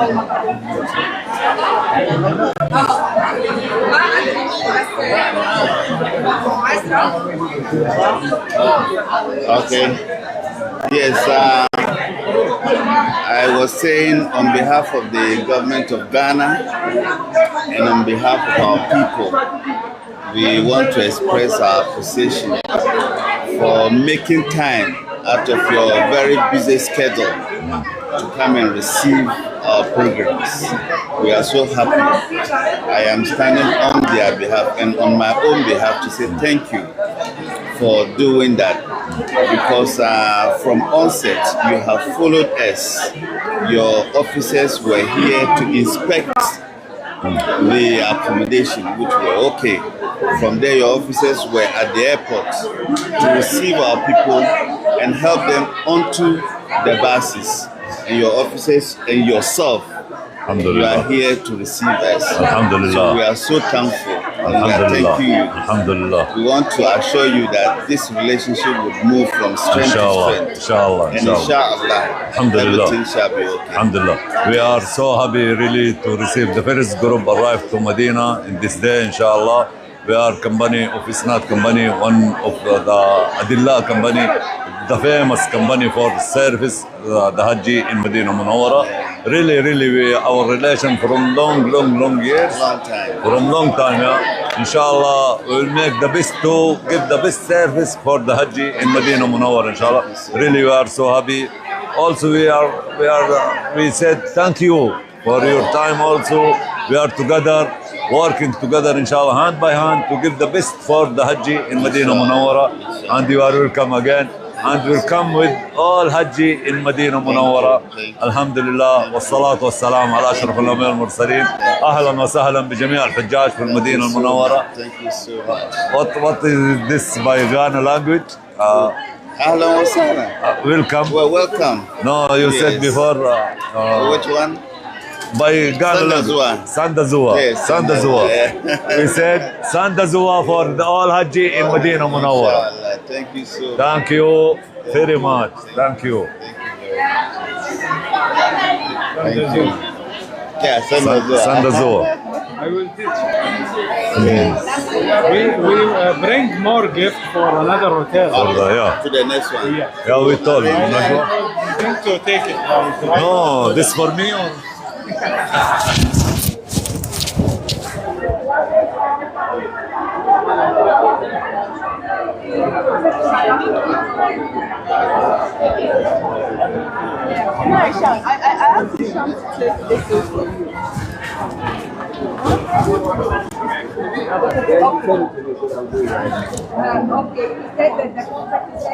Okay. Yes, I was saying on behalf of the government of Ghana and on behalf of our people, we want to express our appreciation for making time out of your very busy schedule to come and receive our programs. We are so happy. I am standing on their behalf and on my own behalf to say thank you for doing that, because from onset you have followed us. Your officers were here to inspect the accommodation, which were okay. From there, your officers were at the airport to receive our people and help them onto the buses. And your officers and yourself, you are here to receive us. Alhamdulillah. So we are so thankful. And we are thanking you. Alhamdulillah. We want to assure you that this relationship would move from strength to strength. Inshallah. And inshallah, everything shall be okay. Alhamdulillah. We are so happy really to receive the first group arrived to Medina in this day, inshallah. We are company of Isnad company, one of the Adillah company, the famous company for service, the Haji in Medina Munawwara. Really, our relation from long years. Long time, yeah. Inshallah, we will make the best to give the best service for the Haji in Medina Munawwara, inshallah. Really, we are so happy. Also, we said thank you for your time also. We are together, working together, inshallah, hand by hand to give the best for the Haji in Medina Munawwara. And you are welcome again. And we'll come with all Haji in Medina Munawwara. Alhamdulillah, wassalatu wassalam ala ashraf al-anbiya wal-mursalin. Ahlan wa sahlan bi jami' al-hujjaj fi Medina Munawwara. Thank you so much. What is this by Ghana language? Ahlan wa sahlan. Welcome. Well, welcome. No, you said before. Which one? By Ghana language. Sandazua. Yes, Sandazua. yeah. We said Sandazua for the all Haji in Medina Munawwara. Inshallah. Thank you so much. Thank you very much. Thank you. Thank you. Yeah, Sandazua. I will teach. We bring more gift for another hotel. Yeah. To the next one. Yeah, we told you. I think to take it. No, this for me or? I have to take this for you. Okay, he said that the contract is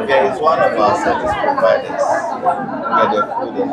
Yeah, it's one of our service providers. Get the food in.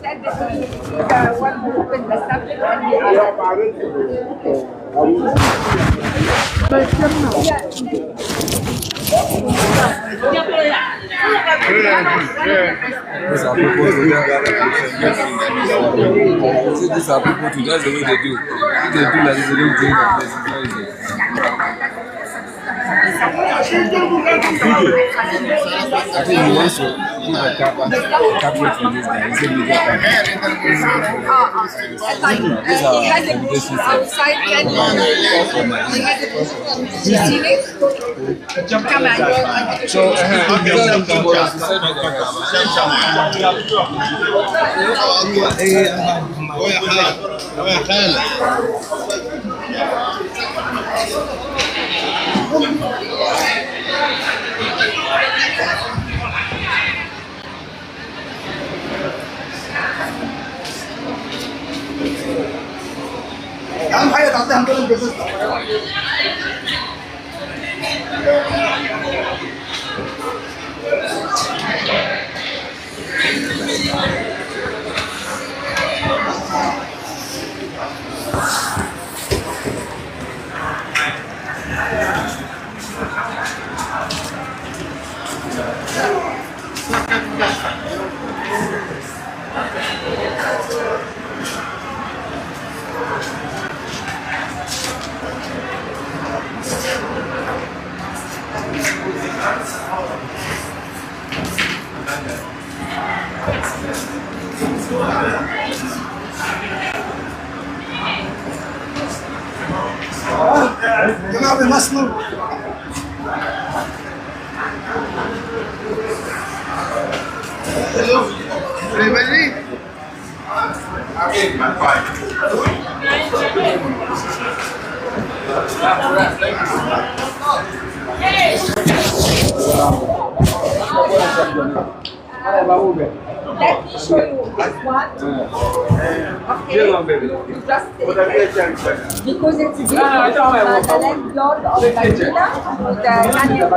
said that he is one who opened the subject and the These are people to see, these are people to that's the way they do. If they do like this, they don't do like this. It's very easy. I think he wants to give a cabinet for this guy. He said we get these are invitations. Come on. So, tomorrow, she said اهم حاجه تعطيها عندنا الجزء جماعه بيمثلوا Let me show you this one. Okay. You just take it. Because it's different from the landlord of the villa with the canyon.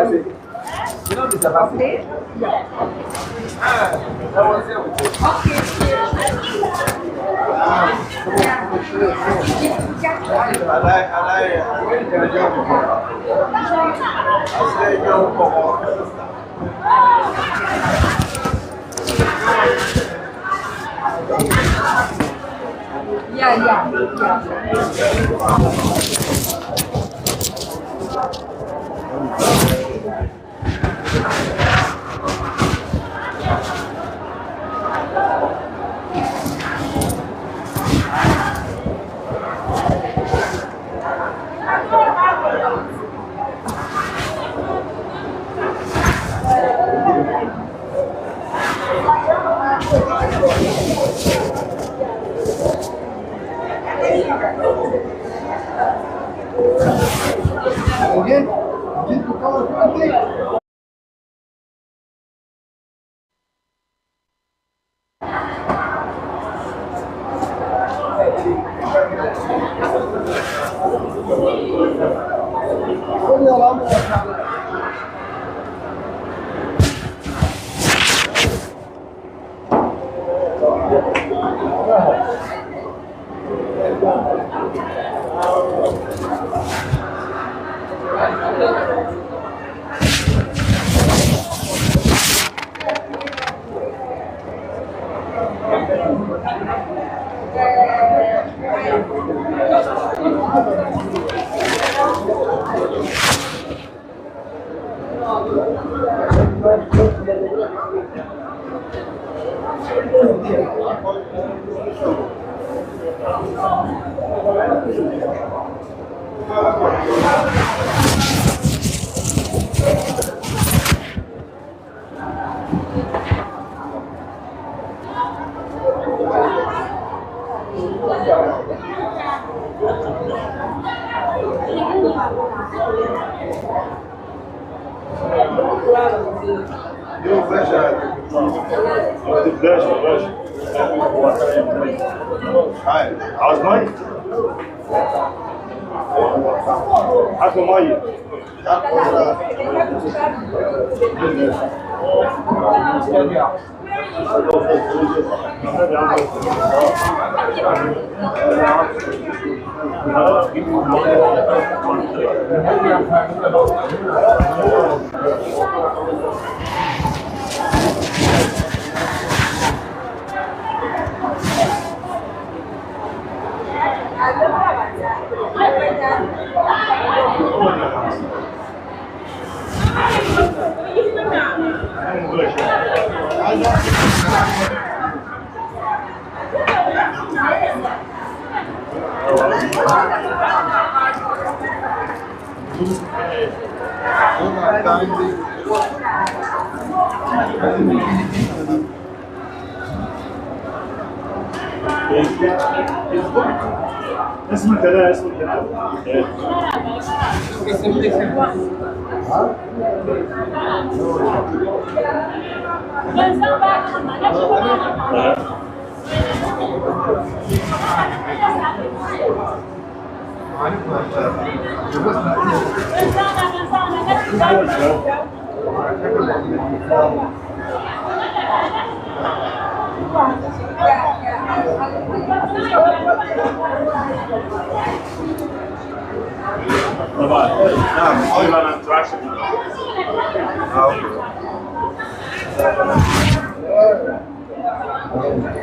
Okay? عاوز مايك؟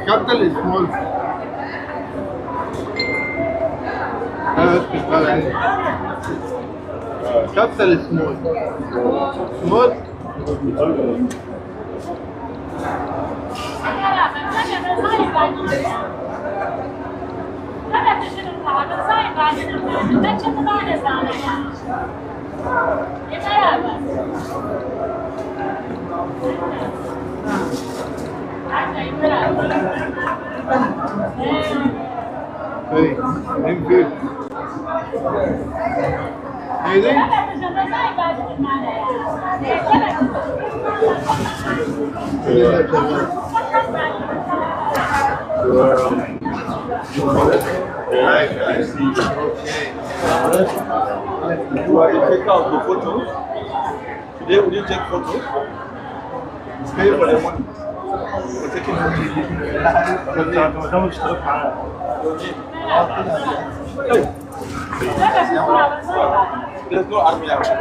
Capital is small. Capital is small. Small. Hey, I'm good. Anything? You want to take out the photo? Today, will you take photo? Pay for the money. We're taking There's no army action.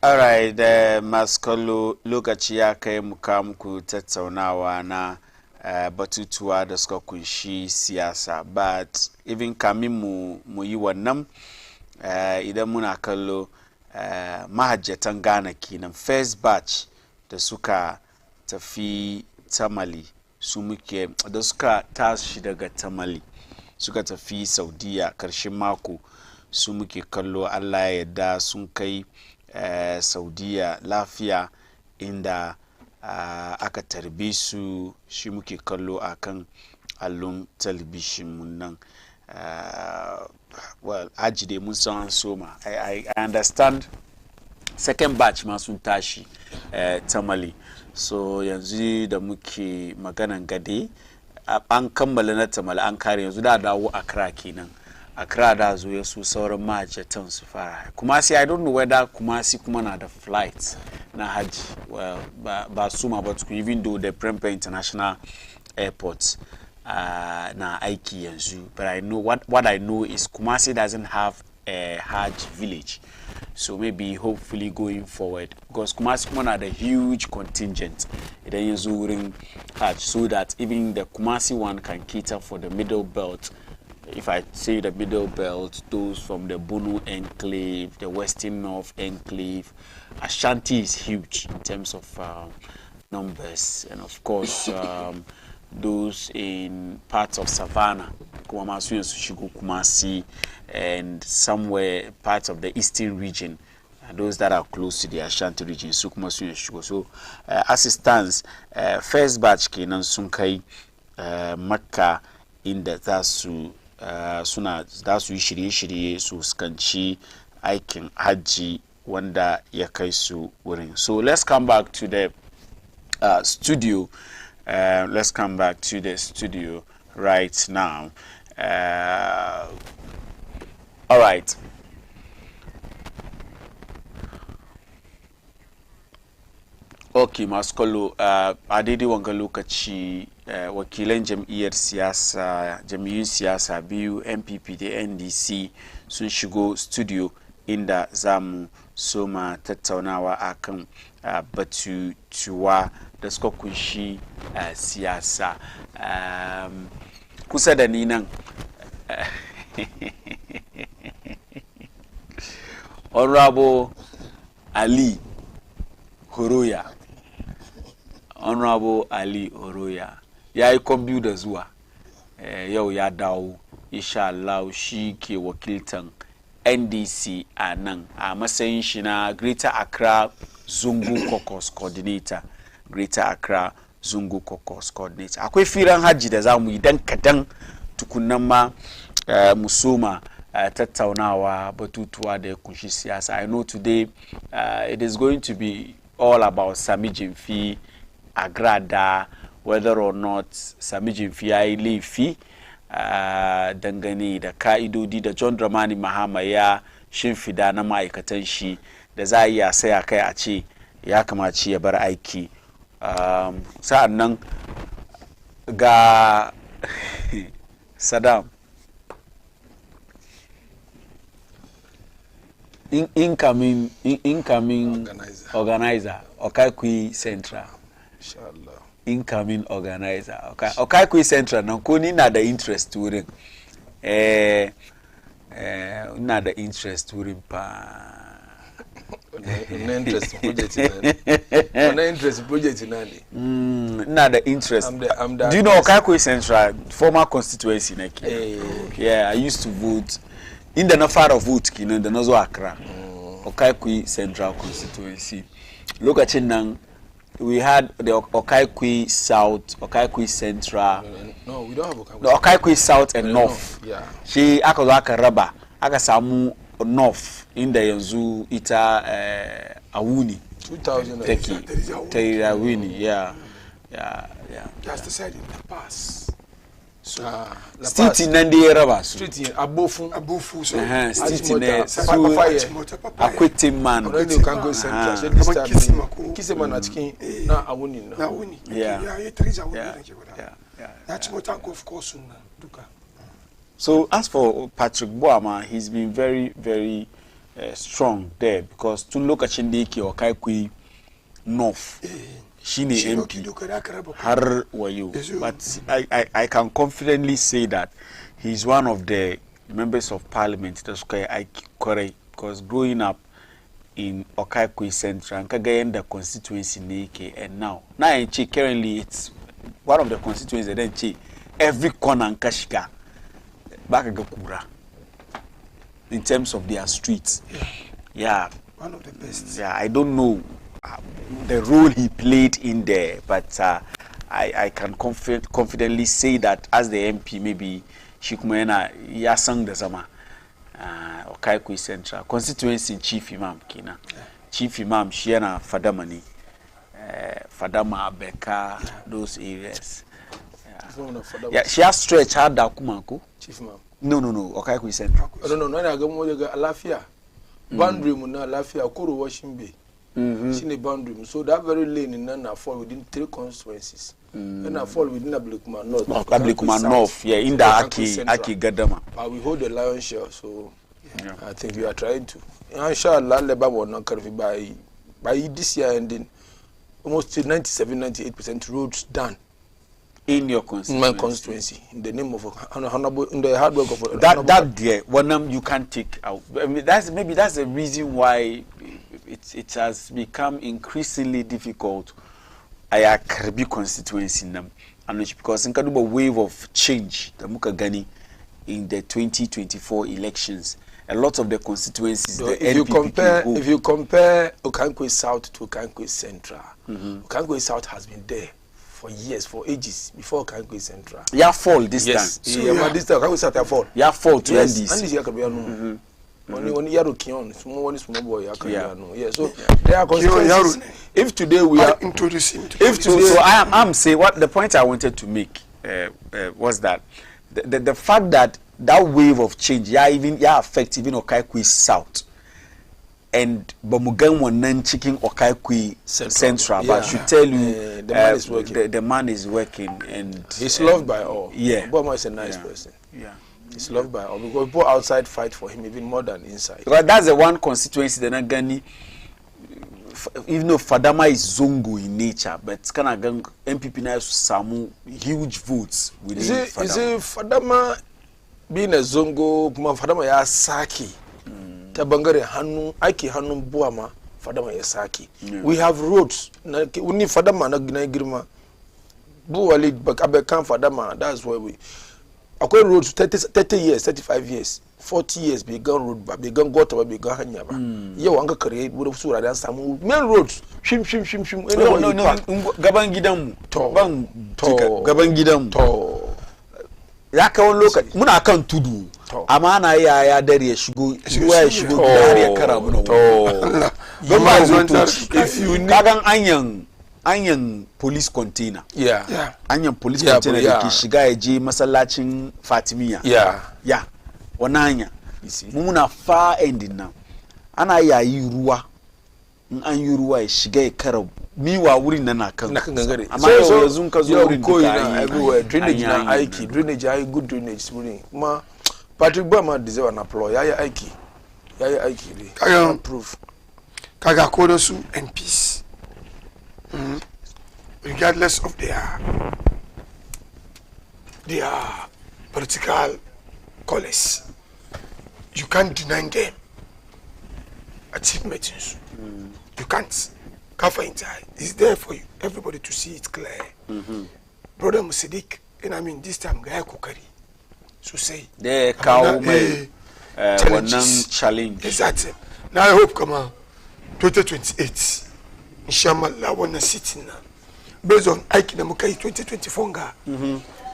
All right, maskalo lokaci ya kai muka muku tattaunawa na batutuwa da suka kunshi siyasa, but even kamin mu yi wannan idan muna kallo mahajjatan Ghana kenan first batch da suka tafi Tamale su muke da suka tashi daga Tamale suka tafi Saudiya karshen mako su muke kallo. Allah ya yarda sun kai Saudiya lafiya inda aka tarbe su, shi muke kallo akan allon talabishin mun nan. Well, aji dai mun san soma. I understand second batch ma sun tashi Tamale, so yanzu da muke maganan gade an kammala na Tamale an kare, yanzu da dawo Accra kenan. Accra da zo ya su sauran mahajjatan su fara. Kumasi, I don't know whether Kumasi kuma na da flights na haji. Well, ba suma, but even though the Prempeh International Airport na aiki yanzu, but I know what I know is Kumasi doesn't have a Hajj village, so maybe hopefully going forward, because Kumasi kuma na the huge contingent idan yanzu wurin Hajj, so that even the Kumasi one can cater for the middle belt. If I say the middle belt, those from the Bunu enclave, the Western North enclave, Ashanti is huge in terms of numbers, and of course those in parts of Savannah, Kumasi, and somewhere parts of the eastern region, those that are close to the Ashanti region su kuma sun shigo. So as it stands, first batch kenan sun kai Makka inda za su yi shirye-shirye su fuskanci aikin hajji wanda ya kai su wurin. So let's come back to the studio. Let's come back to the studio right now. All right. Okay, maskolo a daidai wanga lokaci wakilan jam'iyyun siyasa biyu NPP da NDC sun shigo studio inda zamu soma tattaunawa akan batutuwa da suka kunshi siyasa. Kusa da ni nan Honorable Ali Horoya. Honorable Ali Horoya ya yi kwambiyu da zuwa yau ya dawo, insha Allah shi ke wakiltan NDC a nan a matsayin shi na Greater Accra Zungu Caucus Coordinator. Greater Accra Zungu Caucus Coordinator. Akwai firan haji da zamu yi dan kadan tukunnan ma musoma tattaunawa batutuwa da ya kunshi siyasa. I know today it is going to be all about Sami Jimfi Agrada, whether or not Sami Jimfi ya yi laifi dangane da ka'idodi da John Dramani Mahama ya shimfida na ma'aikatan shi da za a iya saya kai a ce ya kamaci ya bar aiki. Sa'an nan ga Saddam incoming organizer Okaikui Central. Inshallah. Incoming organizer Okaikui Central nan ko ni na da interest wurin na da interest wurin pa interest project na da interest. Do you know Okaikui Central former constituency na ke? Yeah, I used to vote in the Nafara vote kinan da nazo Accra. Okaikui Central constituency. Lokacin nan we had the Okaikui South, Okaikui Central. No, we don't have Okaikui. The Okaikui South and North. Yeah. Shi aka zo aka raba, aka samu North inda yanzu ita Awuni. 2000. Take Awuni, yeah. That's the side in the pass. So, Street nan da ya raba su. Street in Abofu. so. Street ne su Akwitin man. Already you can go central. So this time Kisema na cikin na Awuni na. Na Awuni. Yeah. That's what I go of course duka. So as for Patrick Boama, he's been very, very strong there because to look at Chindiki or Okaikui North, Shine MP, Har Wayu. But I can confidently say that he's one of the members of parliament that's correct because growing up in Okaikui Central, and the constituency Nike, and now currently it's one of the constituencies that then every corner in Kashika. Bakagakura in terms of their streets. Yeah. One of the best. Yeah, I don't know the role he played in there, but I can confidently say that as the MP, maybe Shikumayana Yasang the Zama Okaikui Central constituency chief imam kina. Chief imam Shiana Fadamani, Fadama Beka, those areas. Yeah, she has stretched her Dakumanko. Chief ma'am. No. Okaikui Central. I don't know. When I go more, you got Alafia. Boundary muna Alafia, Kuru Washing Bay. She ne boundary. So that very lane in Nana fall within 3 constituencies. And I fall within Ablikuma North. Ablikuma North, yeah, in the Aki Gadama. But we hold the lion's share, so I think we are trying to. Inshallah, Leba will not carry by this year ending almost 97-98% roads done. In your constituency. In my constituency, in the name of honorable, in the hard work of that there, one you can't take out. I mean, that's the reason why it has become increasingly difficult. I Caribbean constituency in them, and because in Kaduba wave of change, the Mukagani in the 2024 elections, a lot of the constituencies. So the if you NPP if you compare Okankwe South to Okankwe Central, Okankwe South has been there for years, for ages before Okankwe Central. Yeah, fall this Yes. time. So yeah, this time Okankwe South fall. Yeah, fall to Yes. NDC. And this year can be only Yaro Kion, small boy. Yeah. Yeah. So there are constituencies. If today we are introducing. if So today I'm saying what the point I wanted to make was that the fact that wave of change affect even Okaikwe South and Bamugan one chicken Okaikwe Central, but I should tell you the man is working. The man is working and he's loved by all. Yeah. Obama is a nice person. Yeah. He's loved by all because people outside fight for him even more than inside. Because that's the one constituency the Nagani, even though Fadama is Zongo in nature, but kind of MPP now some huge votes within Fadama. Is it Fadama being a Zongo, Fadama ya Saki, Tabangare Hanu, Aiki Hanu Buama, Fadama ya Saki. We have roads. We need Fadama na Grima. Buali Bakabekan Fadama, that's where we. Akwe roads 30 years, 35 years, 40 years began road, began gutter, began hanyaba. Ye wanga create would have sura dan samu main roads. Shim. No. Gabangidam. Gabangidam. To. Ya ka won lokaci muna kan tudu. Amma ana ya dare ya shigo ya shigo dare ya kara muna. To. If you kagan anyan police container. Yeah. Anyan police container da ke shiga ya je masallacin Fatimiya. Yeah. Wannan hanya. Mu muna far ending nan. Ana yayi ruwa. In an yi ruwa ya shiga ya kara miwa wurin nan na kan gangare. Amma yanzu ka zo wurin duka everywhere. Drainage na aiki. Drainage ayi good drainage wurin. Kuma Patrick Bama deserve an applause. Yayi aiki. Kaga proof. Kaga kodo su MPs. Regardless of their political colors, you can't deny them achievements. You can't. Kafa is there for you, everybody to see it clear. Brother Musidik, and I mean this time Gaya Kukari. So say the cow challenge. Exactly. Now I hope come on 2028. Inshallah wanna sit now. Based on Aiki Namukai 2024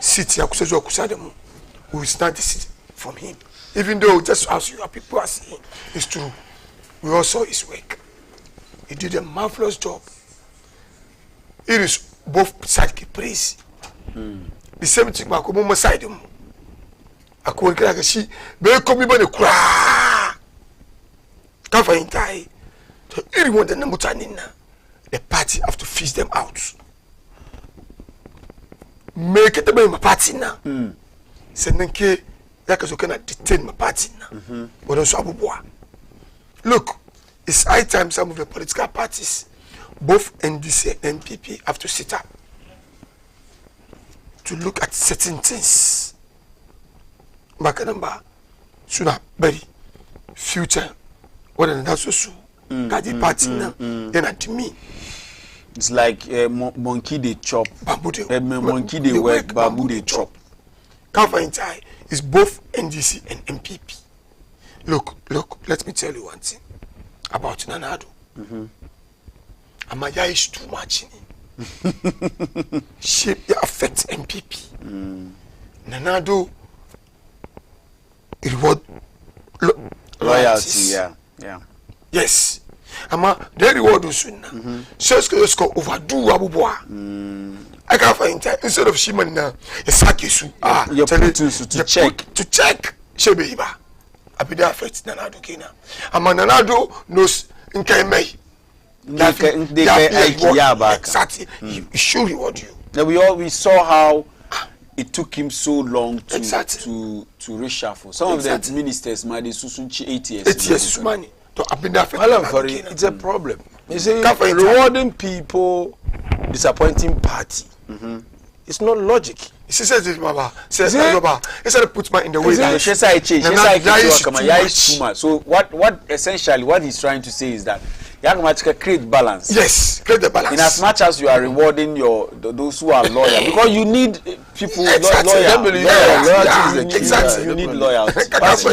city Akusaju Akusademu, we will start the city from him. Even though just as you people are saying, it's true. We all saw his work. He did a marvelous job. It is both sides praise. The same thing Makomo side him. Akon kira she be komi bane kura. Kafa intai. So everyone the namutanina. The party have to fish them out. Make it my party now. Senenke that is okay detain my party now. But also Abubuwa. Look, it's high time some of the political parties, both NDC and NPP, have to sit up to look at certain things. Makanamba, sooner, very future, what an also Kadi party now, then at me. It's like monkey they chop, monkey they work, bamboo they chop. Kafa is both NDC and MPP. Look, let me tell you one thing about Nanado. Amaya is too much in it. She affects MPP. Nanado reward loyalty, yeah. Yes. Ama they reward us now. So it's called overdo Abubuwa. I can't find time instead of Shiman now. It's Sakisu. You're put to check. To check. Shebeiba. Abida affects Nanado Kena. Ama Nanado knows in Kaimei. Exactly. He should reward you. Now we saw how it took him so long to reshuffle. Some of the ministers might susunchi 8 years. 8 years money. It's a problem. You see, rewarding people, disappointing party. It's not logic. She says this, Baba. Says Baba. Instead of put man in the way. So what essentially what he's trying to say is that Yakamachika create balance. Yes, create the balance. In as much as you are rewarding those who are loyal, because you need people Exactly. loyal. Exactly. You need loyalty. But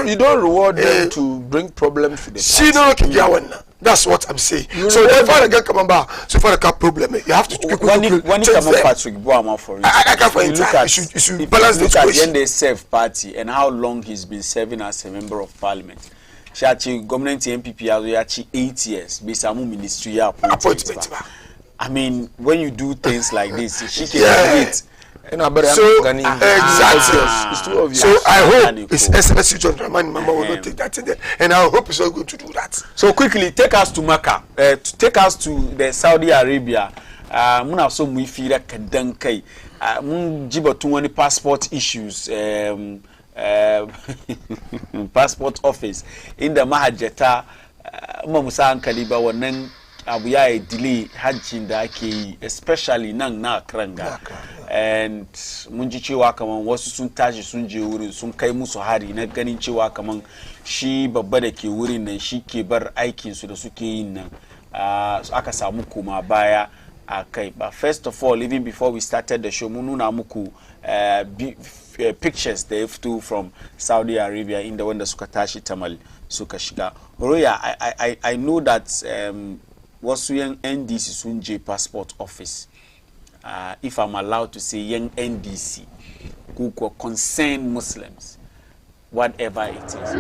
you don't reward them to bring problems to the party. That's what I'm saying. So therefore, I get come back. So far, the problem, you have to when you come up Patrick Boama for it, I can't find it. You should balance the situation. The NDSF party and how long he's been serving as a member of parliament. She actually government MPP actually 8 years. Besamu ministry appointment. I mean, when you do things like this, she can wait. So exactly. It's too obvious. So I hope His Excellency John Dramani Mama will not take that in there, and I hope he's not going to do that. So quickly, take us to Mecca. Take us to the Saudi Arabia. Muna so muifira kadankai. Mun jiba tuwani passport issues. Passport office in the Mahajeta. Musa Ankaliba wanen abuya delay hajjin da ake yi, especially nan na Kranga. And mun ji cewa kaman wasu sun tashi sun je wurin sun kai musu hari na ganin cewa kaman shi babba da ke wurin nan shi ke bar aikin su da suke yin nan aka samu koma baya a kai. But first of all, even before we started the show, mun nuna muku pictures da fito from Saudi Arabia inda wanda suka tashi tamal suka shiga. Roya, I know that wasu yan NDC sun je passport office. If I'm allowed to say young NDC who concern Muslims, whatever it is.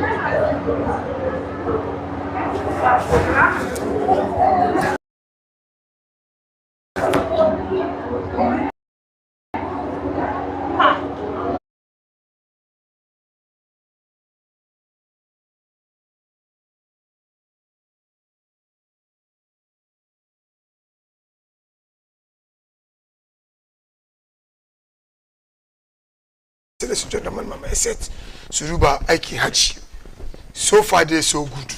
Ladies and gentlemen, Mama, I said, Suruba, Aiki Haji. So far, they're so good.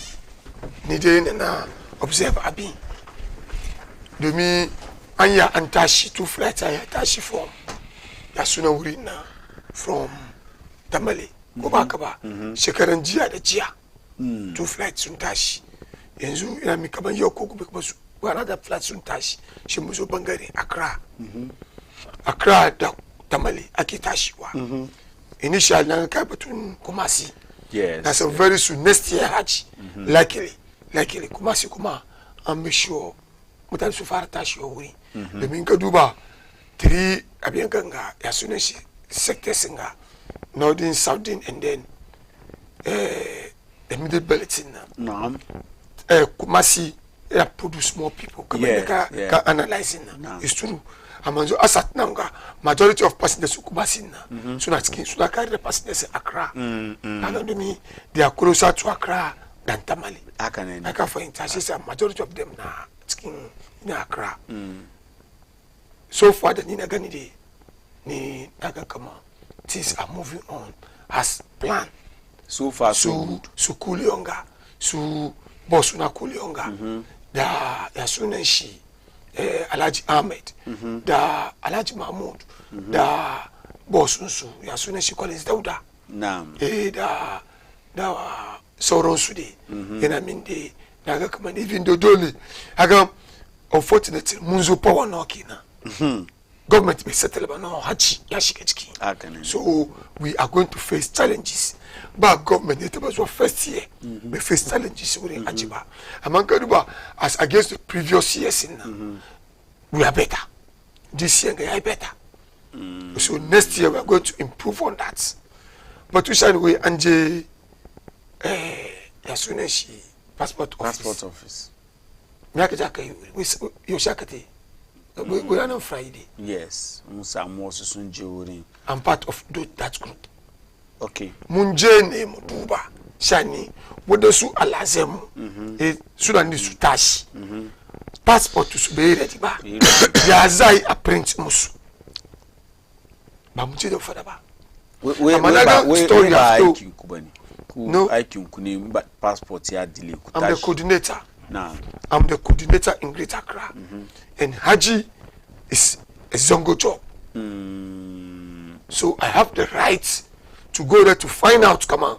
Nide na observe Abi. Domi, Anya Antashi, 2 flights, Anya Tashi from Yasuna Urina, from Tamale, Gobakaba, Shekaran Jia, the Jia. 2 flights, Suntashi. Yenzu, Yamikaba Yoko, because another flight, Suntashi, Shimuzo Bangari, Accra. Accra, Tamale, Akitashiwa. Initially, na kapatun Kumasi. Yes. That's a very soon next year Hajj. Likely Kumasi kuma. I'm sure. Mutan sufara tashi owuri. The minka duba 3 abiyanganga yasuneshi sectors nga northern, southern, and then the middle belt No. Kumasi produce more people. Can analyze it. It's true. Amanzo asat nanga majority of passengers Kumasi na. So that's king. So that carry the passengers in Accra. And they are closer to Accra than Tamale. I can find a majority of them na skin in Accra. So far the Nina Ganide ni Nagakama things are moving on as planned. So far so good. Su Kulionga, su Bosuna Kulionga, da Yasunenshi. Alaji Ahmed, da Alaji Mahmoud, da Bosunsu, Yasune Collins Dauda, da Soron Sude, and I mean the Nagaman, even the Doli. I go, unfortunately, Munzo Power Nokina. Government may settle about no Hachi Yashikechki. So we are going to face challenges. But government, it was our first year. We face challenges in Ajiba. Amangaduba, as against the previous years, we are better. This year, we are better. So next year, we are going to improve on that. But we shall we Anje Yasuneshi passport office. We are on Friday. Yes, I'm part of that group. Okay. Munjene Mutuba, Shani, Wodosu Alazemu, Sudani Sutashi. Passport to Subere, Yazai a Prince Musu. Bamuchido Fadaba. No, I can but passport here delay. I'm the coordinator. Nah. I'm the coordinator in Greater Accra. And Haji is a Zongo job. So I have the right to go there to find out, come on.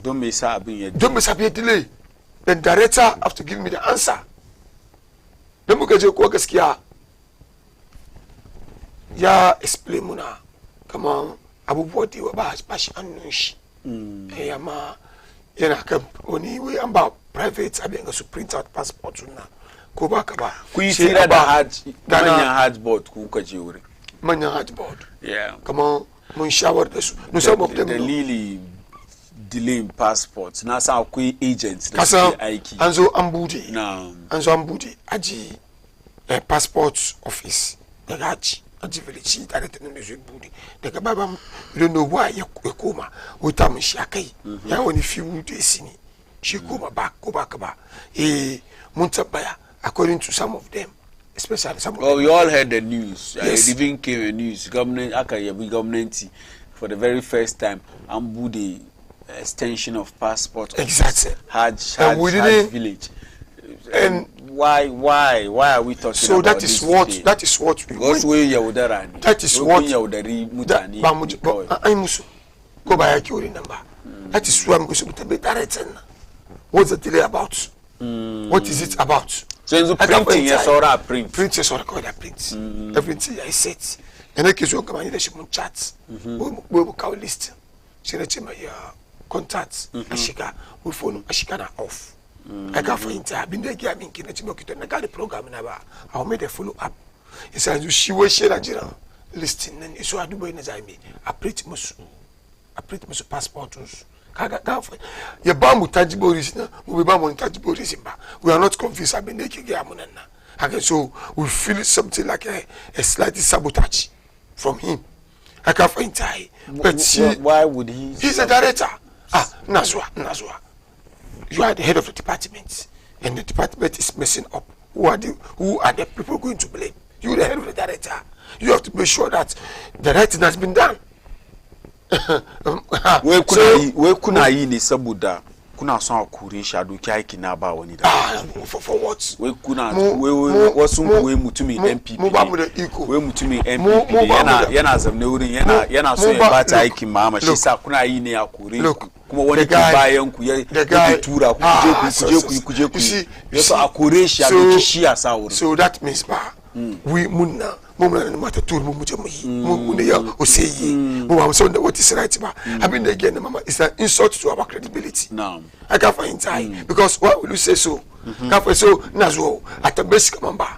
Don't miss a delay. the director have to give me the answer. Dan muka je ko gaskiya ya explain muna kaman abubuwa da ba shi hannun shi. Amma yana kan wani wai an ba private abin ga su print out passport na ko ba ka ba. Ku yi tira da manyan hajj board ku ka je wurin. Manyan hajj board. Yeah. Kaman mun shawar da su. No some of them. Dalili delaying passports na sa akwai agents da suke aiki an zo an bude aji passport office daga aji village tare da nan zai bude daga baba you don't know why ya koma wuta mun shi akai ya wani few days ne shi koma ba ko ba ka ba mun tabbaya according to some of them especially some of them. We all heard the news. Yes. It even came a news government government for the very first time and bude extension of passport. Exactly. Hajj village. And why are we talking so about this? So that is what we want. That is what that is why I'm going to be directing. What's the delay about? What is it about? So printing yes or print. Print yes or print. Everything I said. And I can show you the chat. We will call list. So let's my contacts. Ashika, we phone Ashika na off. I got for inter. Been there, I mean, can I got the program now. I'll make a follow up. He said, she was share a general listing, and so I do when as I mean. I pretty much passports. Your bamboo tangible reason, we bamboo tangible reason. We are not convinced. I've been making Gamunana. Okay, so we feel something like a slight sabotage from him. I can't find time. But why would he? He's a director. Nazwa. You are the head of the department, and the department is messing up. Who are the people going to blame? You, the head of the director. You have to make sure that the right thing has been done. Where kuna yi ni saboda kuna son akure shi a doki aiki na ba wani da. For what? Wai kuna wasu wai mutumin MPP. Wai mutumin MPP yana zamne wurin yana so ya bata aikin mama shi sa kuna yi ne akure kuma wani ke bayan ku ya tura ku je ku yaso akure shi a doki shi a sa wurin. So that means we munna na mata tur mu je mu ne ya oseyi mu am so what is right ba abin da again mama is an insult to our credibility. No, I can't find time because why will you say so? Can't find so nazo at the basic mamba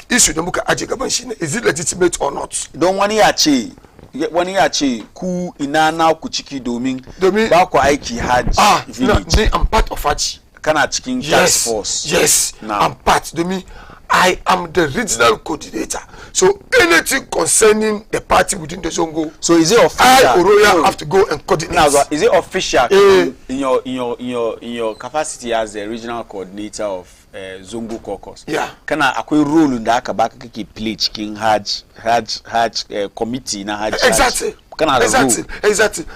issue da muka aje gaban shi ne is it legitimate or not? Don wani ya ce ku ina na ku ciki domin ba ku aiki Hajj village. No, I'm part of Hajj. Kana cikin task force. Yes, I'm part. Domin I am the regional coordinator. So anything concerning the party within the Zongo, so is it official? I Oroya have to go and coordinate. Now, is it official in your capacity as the regional coordinator of Zongo caucus? Yeah. Kana akwai role da aka baka kake play cikin Hajj committee na Hajj. Exactly. Kana exactly.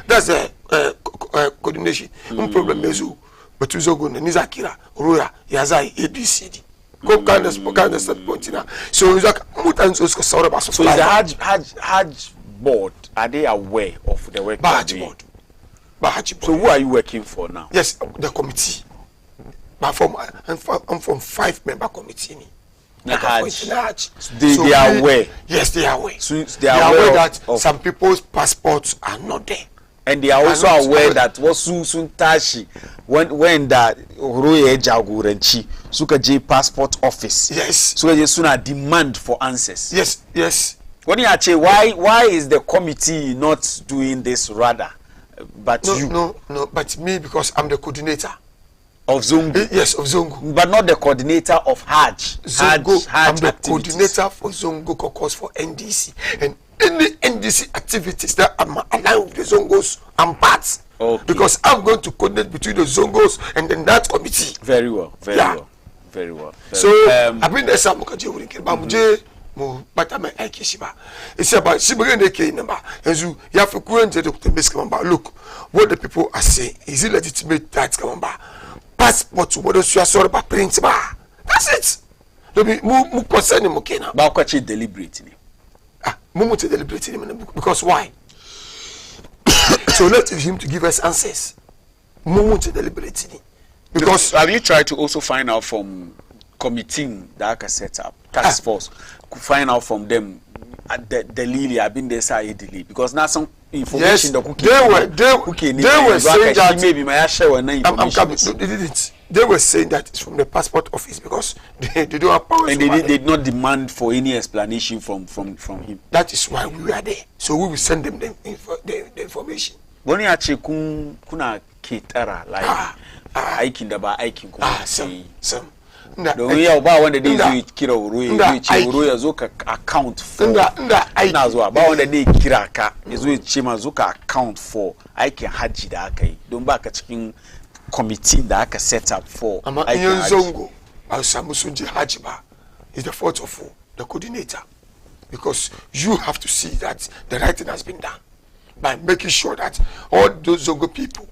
That's the coordination. Problem is but Zongo na Nizakira Oroya Yazai ABCD. So is the Hajj board, are they aware of the work? Hajj board. So who are you working for now? Yes, the committee. But I'm from 5-member committee. Hajj. They are aware. Yes, they are aware. So they are aware that some people's passports are not there. And they are also aware that wasu sun tashi when that Roye jagoranci suka je passport office. Yes. Suka je suna demand for answers. Yes. When you say why is the committee not doing this rather? But no, but me because I'm the coordinator of Zongo. Yes, of Zongo. But not the coordinator of Hajj. Zongo, I'm the activities. coordinator for Zongo caucus for NDC. And any NDC activities that are aligned with the Zongos, I'm part. Okay. Because I'm going to coordinate between the Zongos and then that committee. Very well. So, I've been there some mo bata my aikishiba. It's about Shibagende number. And you have to go into the look what the people are saying. Is it legitimate that passport what you are sorry about print ba? That's it. Don't be mu concern mo kena. Ba kwachi deliberately. Mumu to deliberately because why? So let him to give us answers. Mumu to deliberately. Because have you tried to also find out from committee that can set up task force, find out from them the Lily have been there side delay because now some information yes, they were saying that maybe my share they were saying that it's from the passport office because they don't have powers. And they did not demand for any explanation from him. That is why we were there. So we will send them the information. Boni ache kuna kitara like aikin da ba aikin kuma some don yau ba wanda dai zai kira wuro ya ce wuro ya zo ka account for ina zuwa ba wanda dai kira ka ya zo ya ce ma zo ka account for aikin haji da aka yi don ba ka cikin committee da aka set up for aikin haji zongo ba samu sun je haji ba is the fault of the coordinator because you have to see that the right thing has been done by making sure that all those Zongo people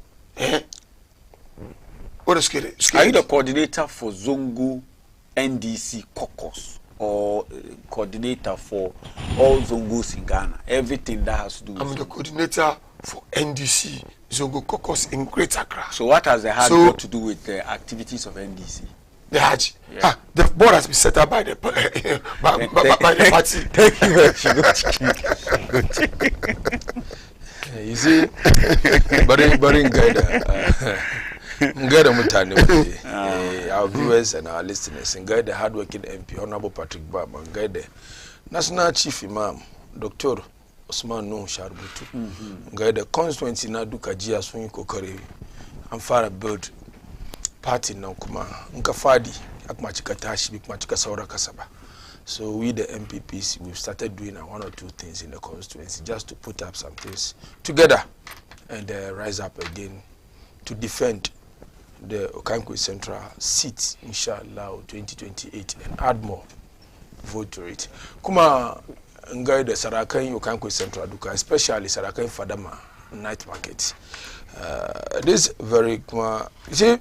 what is scary? Are you the coordinator for Zongo NDC caucus or coordinator for all Zongos in Ghana? Everything that has to do with I'm the coordinator for NDC Zongo caucus in Greater Accra. So what has the Hajj got to do with the activities of NDC? The Hajj? Yeah. The board has been set up by the by the party. Thank you very much. You see, Barin Ngada Mutani, our viewers and our listeners, and guide the hardworking MP, Honorable Patrick Baba, and guide the National Chief Imam, Dr. Osman Nuh Sharbutu, guide the constituency Naduka Jia Swing Kokari, and far build party now, Kuma, Nkafadi, Akmachikatashi, Machika Saura Kasaba. So we the MPPs, we've started doing one or two things in the constituency just to put up some things together and rise up again to defend the Okankwe Central seat, inshallah, 2028 and add more vote to it. Kuma ngai the Sarakan Okankwe Central Duka, especially Sarakan Fadama night market. This very kuma, you see,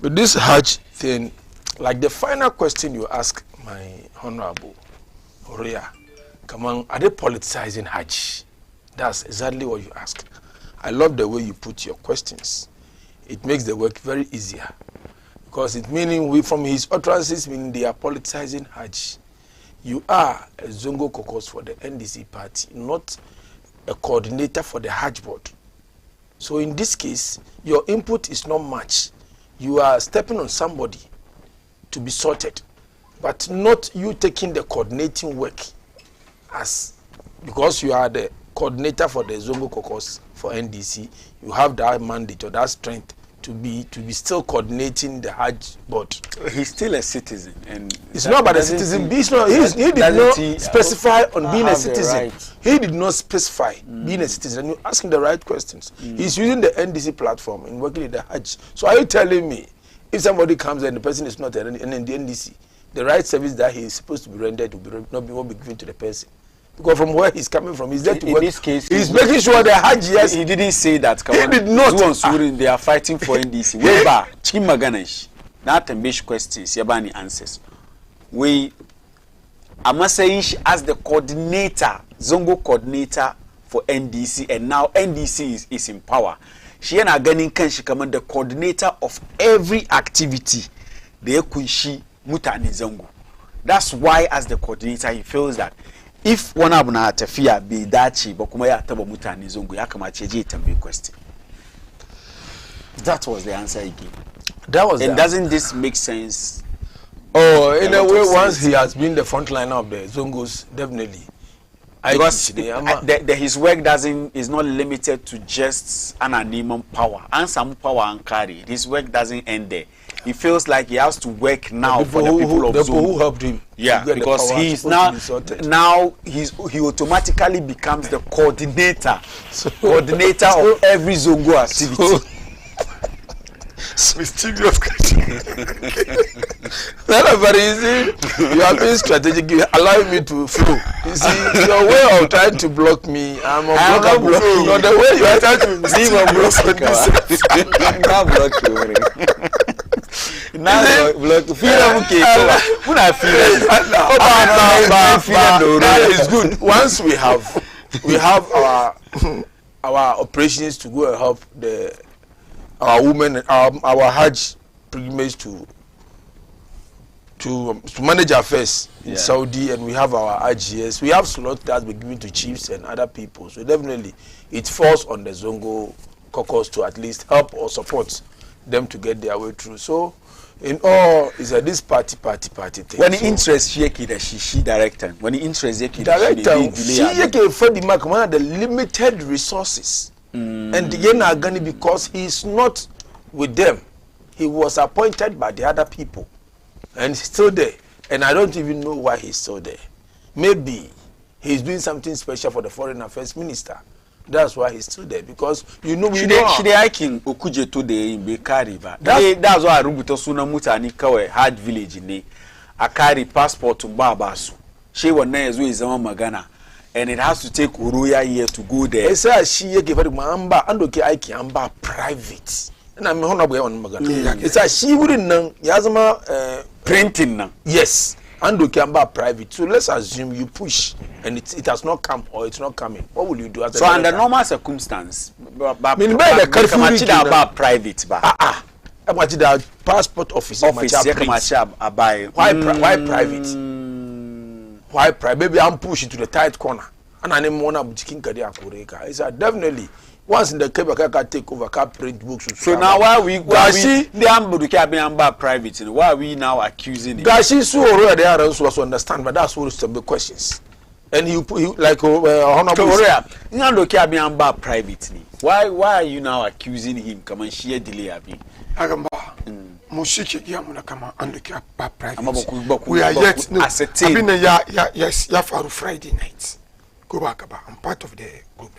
with this Hajj thing, like the final question you ask my honorable Oria, come on, are they politicizing Hajj? That's exactly what you asked. I love the way you put your questions. It makes the work very easier because it meaning from his utterances meaning they are politicizing Hajj. You are a Zongo caucus for the NDC party, not a coordinator for the Hajj board. So in this case, your input is not much. You are stepping on somebody to be sorted, but not you taking the coordinating work as because you are the coordinator for the Zongo caucus for NDC. You have that mandate or that strength to be still coordinating the Hajj board. He's still a citizen, and it's not about a citizen. He did not specify on being a citizen. Right. He did not specify being a citizen. And you're asking the right questions. He's using the NDC platform in working with the Hajj. So are you telling me if somebody comes and the person is not an NDC, the right service that he is supposed to be rendered will be given to the person? Because from where he's coming from, he's there to work. In this case, he's making sure the Hajj, yes. He didn't say that. He did not. They are fighting for NDC. Weba, Chimaganesh. Not ambish questions. Yabani answers. Amasayish as the coordinator, Zongo coordinator for NDC, and now NDC is in power. She and Aganin Kanshi command the coordinator of every activity. They kunshi mutani Zongo. That's why, as the coordinator, he feels that if one abuna Safiya be dachi bokumaya tabo mutani Zongo yakamacheje tambe question. That was the answer he gave. That was. And doesn't this make sense? Oh, in a way, once he has been the frontliner of the Zongos, definitely. Because his work is not limited to just an animal power and some power and carry. His work doesn't end there. He feels like he has to work now for the people of Zongo. Who helped him. Yeah, because he's he automatically becomes the coordinator, of every Zongo activity. Mischievous question. Not very easy. You are being strategic. You allow me to flow. You see, your way of trying to block me, I'm unblockable. No, the way you are trying to leave a block now block you. Now block. It's good. Once we have our operations to go and help our women, our Hajj privilege to manage affairs in Saudi, and we have our RGS. We have slot that we given to chiefs and other people. So definitely, it falls on the Zongo caucus to at least help or support them to get their way through. So, in all, is a this party thing. When the interest shake the she director, when the interest shake director, she for the mark one of the limited resources, and again Agani because he's not with them, he was appointed by the other people. And he's still there. And I don't even know why he's still there. Maybe he's doing something special for the foreign affairs minister. That's why he's still there. Because you know we know. She hiking Okuje to the Beka River. That's why Rubuto Suna Mutani Kawe hard village in a carry passport to Babasu. She was near as well as Magana. And it has to take Uruya year to go there. It's a she gave her Mamba and okay Ike Amba private. And I'm honorable on Magana. It's a she wouldn't know Yazama printing now. Yes, and we can buy private. So let's assume you push and it has not come or it's not coming. What will you do as a so under normal circumstance? But about private, I'm watching the passport office. Why private? Why private? Maybe I'm pushing to the tight corner. And I name one of Chicken Kadia Kureka. It's definitely. Once in the Quebec can take over, can print books. So now why we the Ambudu private? Why are we now accusing him? Gashi so already there was to understand, but that's what the questions. And he like honorable. Privately. Why are you now accusing him? Come and share delay abi. Agamba. Mushiki yamuna kama andokia private. We are yet no. I've been ya for Friday night. Go back about. I'm part of the group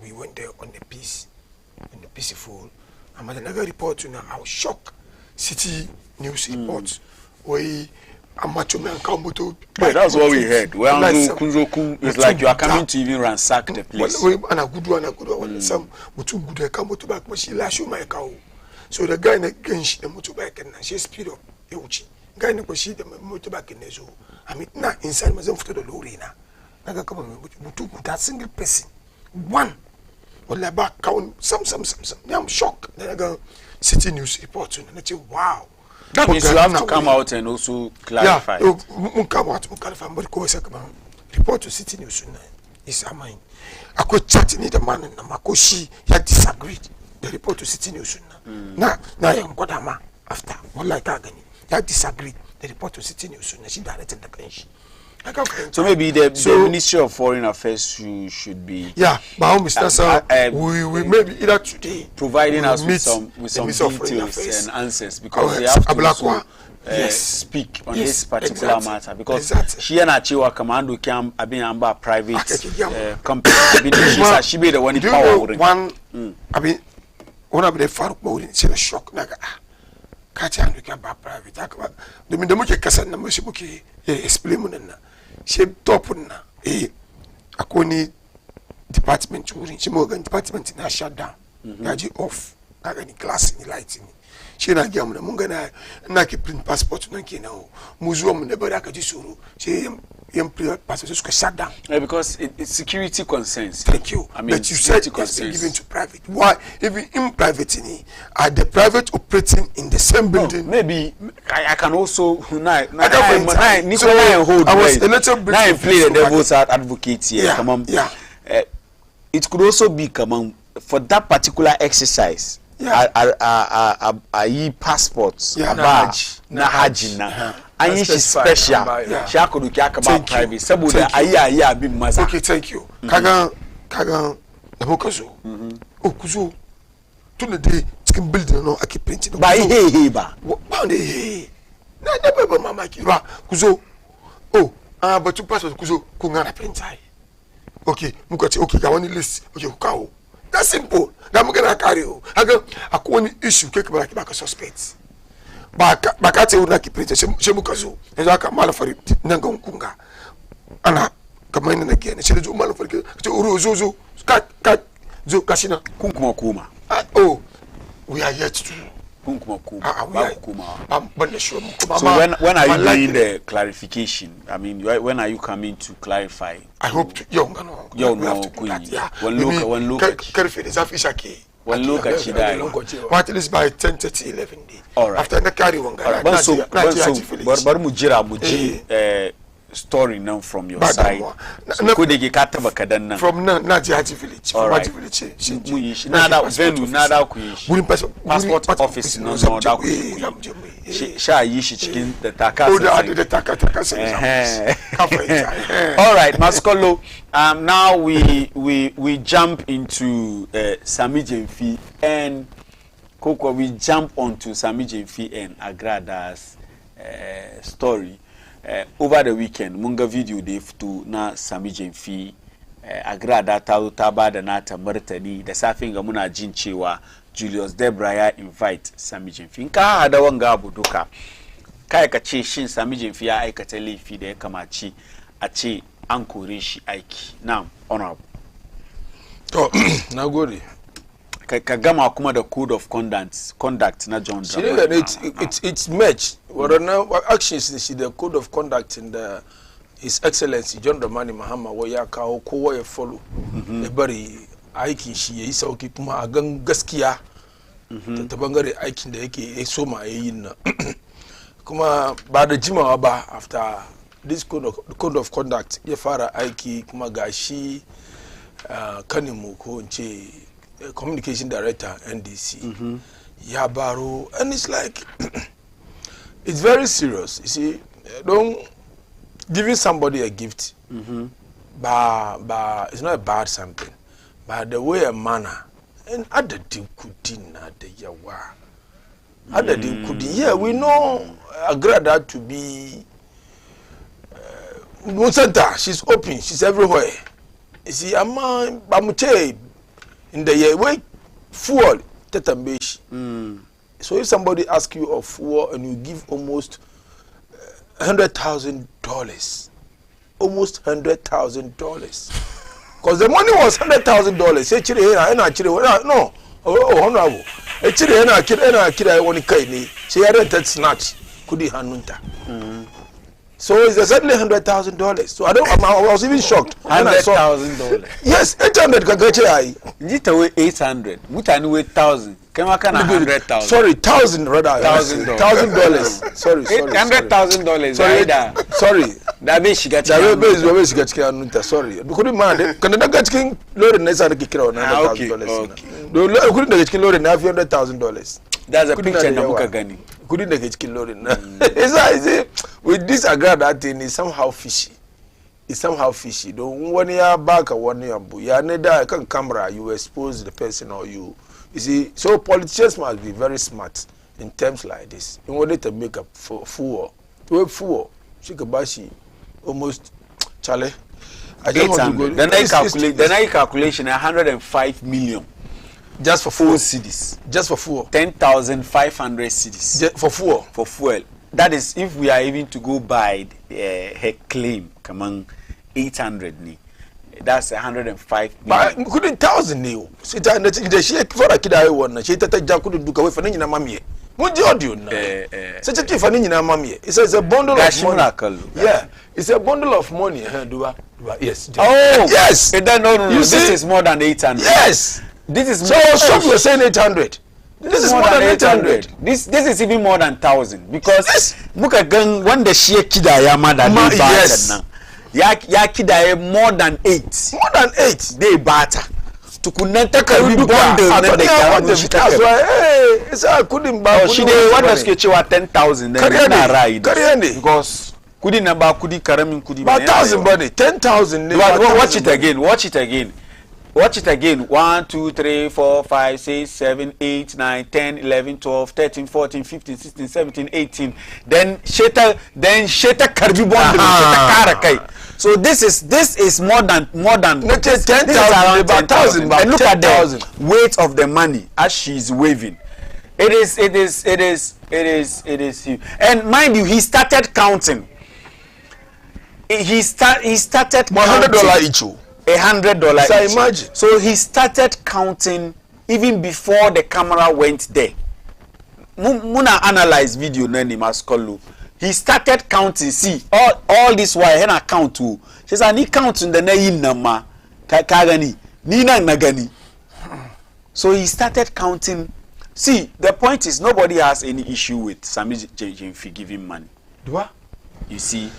we went there on the peace, on the peaceful. I'm at another report now. I was shocked. City news reports. We amateur man come to. That's what we heard. Well, it's like you are coming to even ransack the place. And a good one. Some too good. Come to back. She lash you my cow. So the guy against the motorbike and she speed up. Euchi. Guy negotiate the motorbike in the zoo. I mean, not inside myself to the lorry now. Naga come with that single person. One. Well, back count some. I'm shocked. Then I go City News report and I say, wow. That means you have to come out and also clarify. Yeah, come out and clarify. But report to City News is a mine. I could chat in the man and Makoshi. He had disagreed. The report to City News now I'm Godama after one like agony. He had disagreed. The report to City News she directed the bench. So maybe the Ministry of Foreign Affairs should be but Mr. we maybe either today providing us with some details and answers because they have to also, speak on this particular matter because she and Achiwa Commando Camp are being under private company. She be the one in power. I mean, one of the Farouk Mode in shock. Catch and we can buy private. The Mindamuki Cassan Namosibuki explain. She top na akoni department during she Morgan department na shut down. Gaji off. Agani glass in lighting. She na giam na munga na ki print passport na ki na o. Muzuo ne bada ka jisuru. She yam print passport so shut down. Because it's security concerns. Thank you. I mean, but you said it's been given to private. Why? Even in private are the private operating in the same building? Maybe I can also I was a little bit now play the devil's advocate here. Come on. It could also be for that particular exercise. Passports, badge, na hajina. And she's special. She could talk about private. Okay, thank you. Kagan, the Mokazo. Okuzo. To the day, chicken building no, I keep printing. By ba. Bound hey. Na never mama kira. Kuzo. Oh, but you pass Kuzo. Kungana printai. Okay, Mukati. Okay, I want to list. Okay, Kukao. That's simple. I'm going to carry you. I go issue cake back a suspect. Bakate would like print Shemukazu. And I come for it. Nangon Kunga. Anna, come in again. She do mal for it. Zuzu, cat, Zukashina. Kunkuma. Oh, we are yet to. So when are you doing the clarification? I mean, when are you coming to clarify? I hope to young no. When look wani lokaci da yi what at least by 10:30 11 day alright after na carry one guy bar mu jira mu ji story nan from your side ko da ke ka taba kadan nan from nan na ji Haji village from Haji village mu yi shi na da venue na da ku yi shi passport office nan no da ku yi sha yi shi cikin da taka da taka sai all right Maskolo, now we jump into Sami Jemfi and Koko, we jump onto Sami Jemfi and Agrada's story. Over the weekend, munga video dave to na Sami Jemfi Agrada ta ba da nata martani da safin ga muna jin cewa Julius Debra ya invite Sami Jemfi. Ka hada wanga abu duka. Kai ka ce shin Sami Jemfi ya aikata laifi da ya kamaci a ce an kore shi aiki. Now, honorable. To, na gode. Ka gama kuma da code of conduct na John Dramani. It's match. What actions is the code of conduct in the His Excellency John Dramani Mahama wa ya kawo kowa ya follow. Ya bari aikin shi yayi sauki kuma a gan gaskiya. Ta bangare aikin da yake so ma yayin nan. Kuma ba da jimawa ba after this code of conduct ya fara aiki kuma gashi kanimu ko in ce communication director NDC ya baro, and it's like it's very serious. You see, don't giving somebody a gift it's not a bad something, but the way a manner and other kudin na the yawa other kudin, yeah, we know Agrada to be center. She's open, she's everywhere. You see, Bamuche in the year way fuel tetambeshi. So if somebody asks you of fuel and you give almost $100,000, almost $100,000, because the money was $100,000. Say no, honorable. Actually, only kaini. She had rented snatch. Kudi hanunta. So it's exactly $100,000. So I was even shocked. $100,000. Yes, 800 kagache ai. Njita we 800. Mutani we 1,000. Kama kana 100,000. Sorry, 1,000 rather. $1,000. Sorry. $100,000. Sorry. Dabe shiga chika. Dabe shiga chika anunta. Sorry. Kudi man, kana daga chikin lori nesa na kikira $100,000. Do kudi daga chikin lori na $100,000. That's a picture na muka gani. Kudi daga chikin lori na. With this Agrada thing is somehow fishy. It's somehow fishy. Don't one year back or 1 year bu. Ya neda kan camera you expose the person or you see. So politicians must be very smart in terms like this in order to make a fool. To a fool, Shikabashi almost Charlie. I just want to go. The night calculation 105 million. Just for 4 cities. Just for 4. 10,500 cities. Just for 4. For fuel. That is if we are even to go by her claim, come on, 800 ni. That's 105 million. But couldn't 1,000 ni. Sit down the shake for a kid I want. She take Jack couldn't do away for Nina Mammy. What do you do? Such a for Nina Mammy. It's a bundle of money. Yeah, it's a bundle of money. Yes. Oh, yes. No. This is more than 800. Yes. This is so you're saying 800. This is more than 800. This is even more than 1,000 because muka gang when the share kida ya mada they yes. Ya kida more than 8. More than 8 they bata. Tukunanta karibu bundle na de that's why hey it's a couldn't buy. She dey what does ke chewa 10,000 then na ride because kudi number kudi karamin kudi ba 1,000 body 10,000. Watch it again. Watch it again. 1, 2, 3, 4, 5, 6, 7, 8, 9, 10, 11, 12, 13, 14, 15, 16, 17, 18. Then sheta karbi bond. So this is more than 10,000 about 1,000. And look at the weight of the money as she's waving. It is huge. And mind you, he started counting. He started $100 each. $100. So imagine. So he started counting even before the camera went there. Muna analyze video nani Maskolo. He started counting. See all this while he na count too. She said ni counting the na yin nama kagani ni na nagani. So he started counting. See, the point is nobody has any issue with Sami Jemfi giving money. Do I? You see,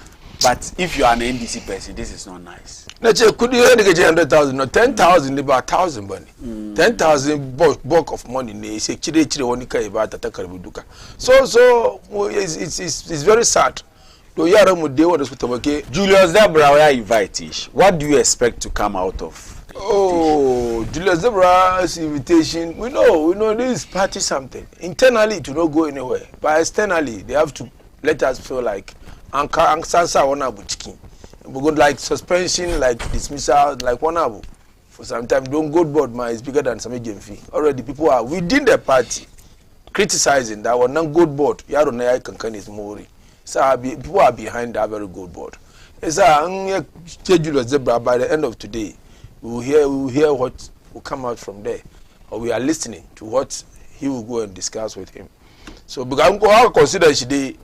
but if you are an NDC person, this is not nice. Could you get 100,000 or 10,000? About 1,000 money. 10,000 bulk of money. They say chile one about Takarabuduka. So it's very sad. Julius Debra, where you invite. What do you expect to come out of? Oh, Julius Zebra's invitation. We know this is party something. Internally, it will not go anywhere. But externally, they have to let us feel like Sansa one abu chicken. We go like suspension, like dismissal, like one abu. For some time, don't go board man is bigger than some agency. Already, people are within the party criticizing that one non good board. Yaro na ya kankan is mori. So people are behind that very good board. It's Julius Zebra by the end of today. We will hear what will come out from there, or we are listening to what he will go and discuss with him. So, because I consider today,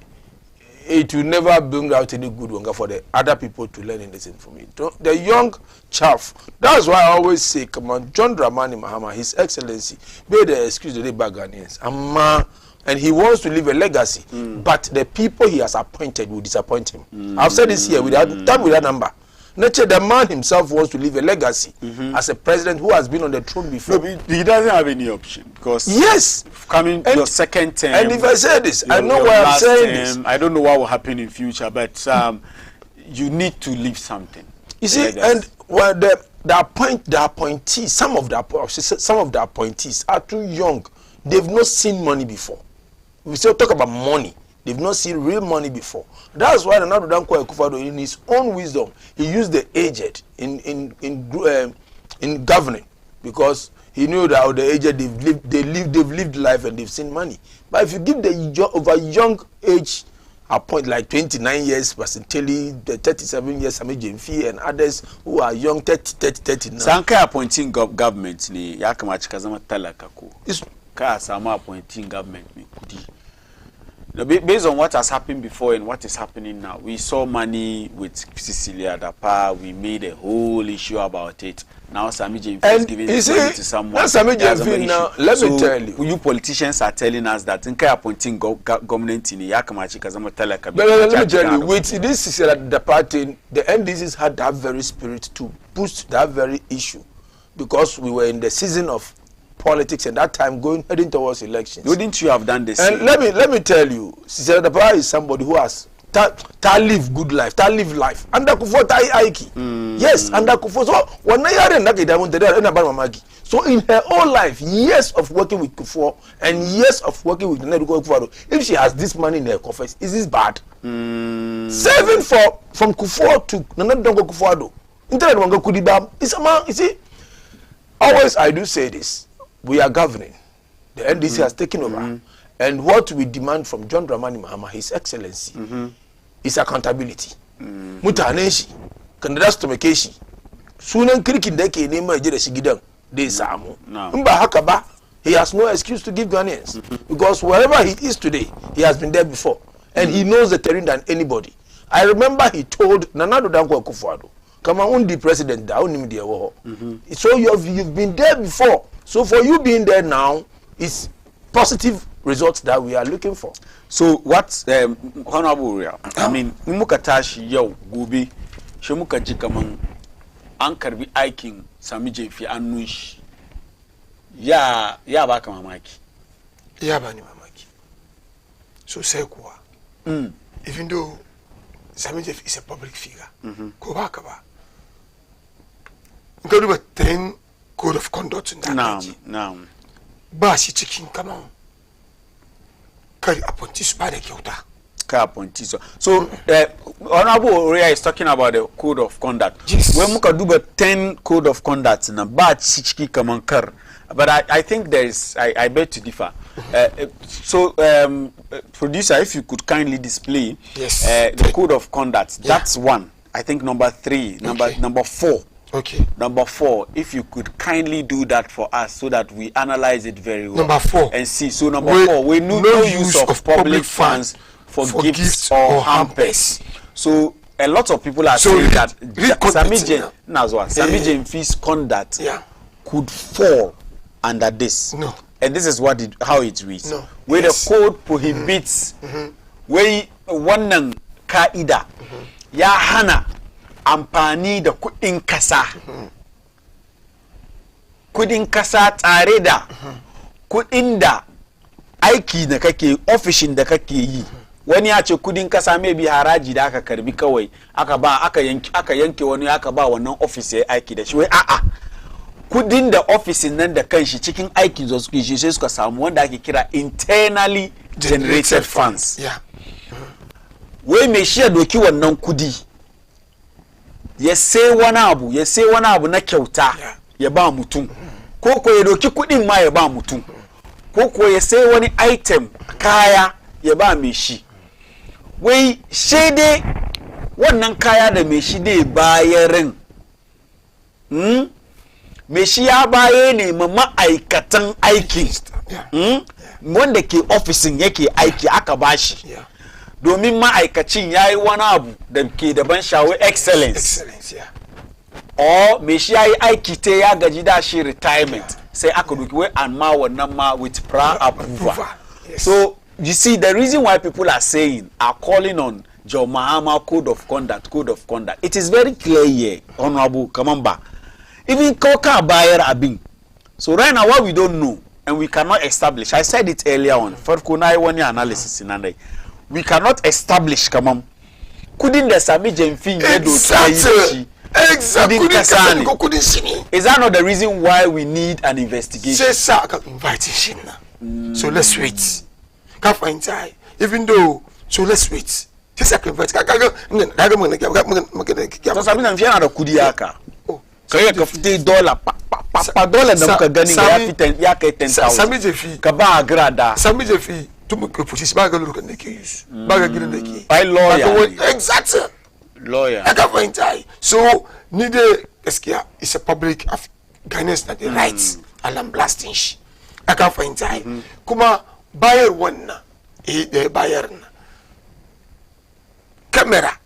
it will never bring out any good one for the other people to learn in this information. The young chaff. That's why I always say, come on, John Dramani Mahama, His Excellency, made the excuse the Ghanaians, and he wants to leave a legacy. But the people he has appointed will disappoint him. I've said this here without that number. Nature, the man himself wants to leave a legacy as a president who has been on the throne before. No, he doesn't have any option because yes, coming your second term. And if I say this, I know why I'm saying this. I don't know what will happen in future, but you need to leave something. You see, and well, the appointees, some of the appointees are too young. They've not seen money before. We still talk about money. They've not seen real money before. That's why Nana Dankwa Akufo-Addo, in his own wisdom, he used the aged in governing, because he knew that the aged they've lived life and they've seen money. But if you give the over young age appoint like 29 years, Basinteli, the 37 years, Sami Jemfi, and others who are young, 30 now. Sanka appointing government ni yakamachika zama talakako. Ka sama appointing government ni kudi. Based on what has happened before and what is happening now, we saw money with Cecilia Dapa. We made a whole issue about it. Now Sami Jemfi is giving money to someone. Sami Jemfi now, let me tell you. You politicians are telling us that in appointing government in Yakamachi Kazama Teleka. Let me tell you, with this Cecilia Dapa thing, the NDCs had that very spirit to push that very issue, because we were in the season of politics at that time, heading towards elections. Wouldn't you have done this? And let me tell you, Cecilia Dapa is somebody who has live good life, live life. Under Kufo aiki. Yes, under Kufo. So when so in her whole life, years of working with Kufo and years of working with Nana Kufo, if she has this money in her coffers, is this bad? Saving from Kufo to Nana Kufo, it's a man. You see, always I do say this. We are governing. The NDC has taken over. And what we demand from John Dramani Mahama, His Excellency, is accountability. Mutaneshi, kandidat stomekeshi, sunan kirkin da ke neman je da shi gidan dai samu. Mba haka ba, he has no excuse to give Ghanaians, because wherever he is today, he has been there before, and he knows the terrain than anybody. I remember he told Nana Dankwa Akufo-Addo, "Come on, the president da onim de wo." So you've been there before. So for you being there now, it's positive results that we are looking for. So what's Honorable Real? I mean, Mukatashi yo gubi, shemuka jikaman ankarbi aiking Sami Jemfi anuish. Ya baka mamaki. Ya bani mamaki. So say kuwa. Even though Sami Jemfi is a public figure, ko baka ba. Nka duba 10 code of conduct in that country. Now. Ba shi cikin kaman kari appointee su ba da kyauta. Ka appointee so Honorable Oria is talking about the code of conduct. Yes. When muka duba 10 code of conduct na ba shi ciki kaman kar. But I think there is I beg to differ. So producer, if you could kindly display the code of conduct. That's one. I think number 3, number 4. Okay. Number 4, if you could kindly do that for us so that we analyze it very well. Number 4. And see. So number 4, we know no use of public funds for gifts or hampers. So a lot of people are saying that Sami Jemfi's conduct could fall under this. No. And this is what how it reads. No. Where Yes. the code prohibits where wannan ka'ida ya hana amfani da kuɗin kasa. Kuɗin kasa tare da kuɗin da aiki da kake ofishin da kake yi. Wani ya ce kudin kasa mai bi haraji da aka karbi kawai aka yanke wani aka ba wannan office ya aiki da shi wai a'a kudin da ofisin nan da kanshi cikin aikin zo suke shi sai suka samu wanda ake kira internally generated funds. Yeah. Wai mai shi ya doki wannan kudi ya sai wani abu na kyauta ya ba mutum ko ya doki kudin ma ya ba mutum ko ya sai wani item kaya ya ba mai shi. Wai sai dai wannan kaya da mai shi dai bayarin mai shi ya baye ne ma ma'aikatan aikin wanda ke ofisin yake aiki aka bashi domin ma'aikacin ya yi wani abu da ke daban shawo excellence or mai shi ya yi aiki ta ya gaji da shi retirement sai aka duki wai an ma wannan ma with prior approval. So you see the reason why people are calling on Joe Mahama code of conduct. It is very clear here, Honorable Kamamba. Even Koka Bayer Abing. So right now what we don't know and we cannot establish. I said it earlier on. For Kunai one analysis in Ande. We cannot establish Kamam. Couldn't the Sami Jemfi Exactly. Is that not the reason why we need an investigation? Say sir, I can invite him. So let's wait. Can't find time. Even though, so let's wait. Just like invite. So Sami na mfiana da kudi yaka. Kaya ka $50 pa dollar da muka gani ya kai 10,000. Sami Jefi. Ka ba agrada. Sami Jefi. Tumu ke police ba ga lulukan da ke use. Ba ga gidan da ke. By lawyer. Exactly. Lawyer. I can't find time. So nide eskia is a public of Ghanaians that the rights alarm blasting. I can't find time. Kuma bayar wannan da bayar na kamera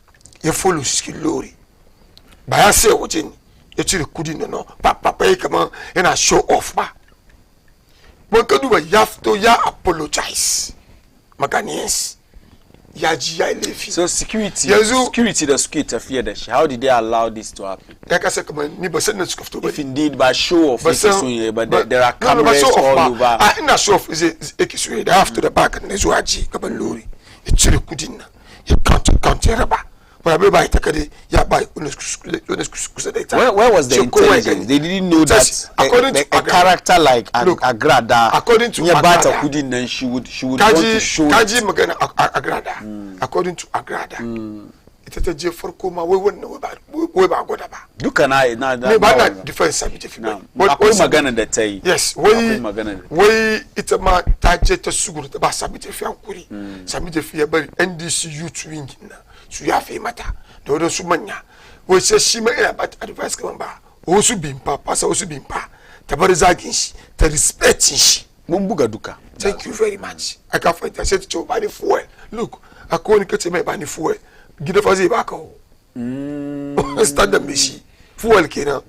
ya follow cikin lori ba ya sai waje ne ya cire kudi no papa yi kaman yana show off ba mun ka duba ya fito ya apologize Ghanaians ya ji ya laifi. So security da suke tafiya da shi, how did they allow this to happen? Ya kasa kamar ni ba san da suka fito ba. If indeed by show of but there are cameras all over. Ina show of is ake so da after the back na zuwa ji gaban lori ya cire kudin nan ya count ya raba. Ba bai ta kare ya bai kusa da ita. Where was the intelligence? They didn't know that a character like Agrada, according to Agrada, kudin nan she would want to show. Kaji magana Agrada. According to Agrada. Ita ta je farko ma wai wannan wai ba gwada ba. Duka na ba na defense Sami Jefi ba. Akwai magana da ta yi. Yes, wai ita ma ta je ta suguru ta ba Sami Jefi hankuri. Sami Jefi ya bari NDC youth wing na su ya fi mata da wadansu manya. Wai sai shi ma ina ba ta advice kaman ba. Wasu bimpa pasa wasu bimpa ta bar zagin shi ta respect shi. Mun buga duka. Thank you very much. I can't fight. I said to you, bani fuel. Look, akwai ni kace mai bani fuel. Gida fa zai baka ho. Standard me shi. Fuel kenan.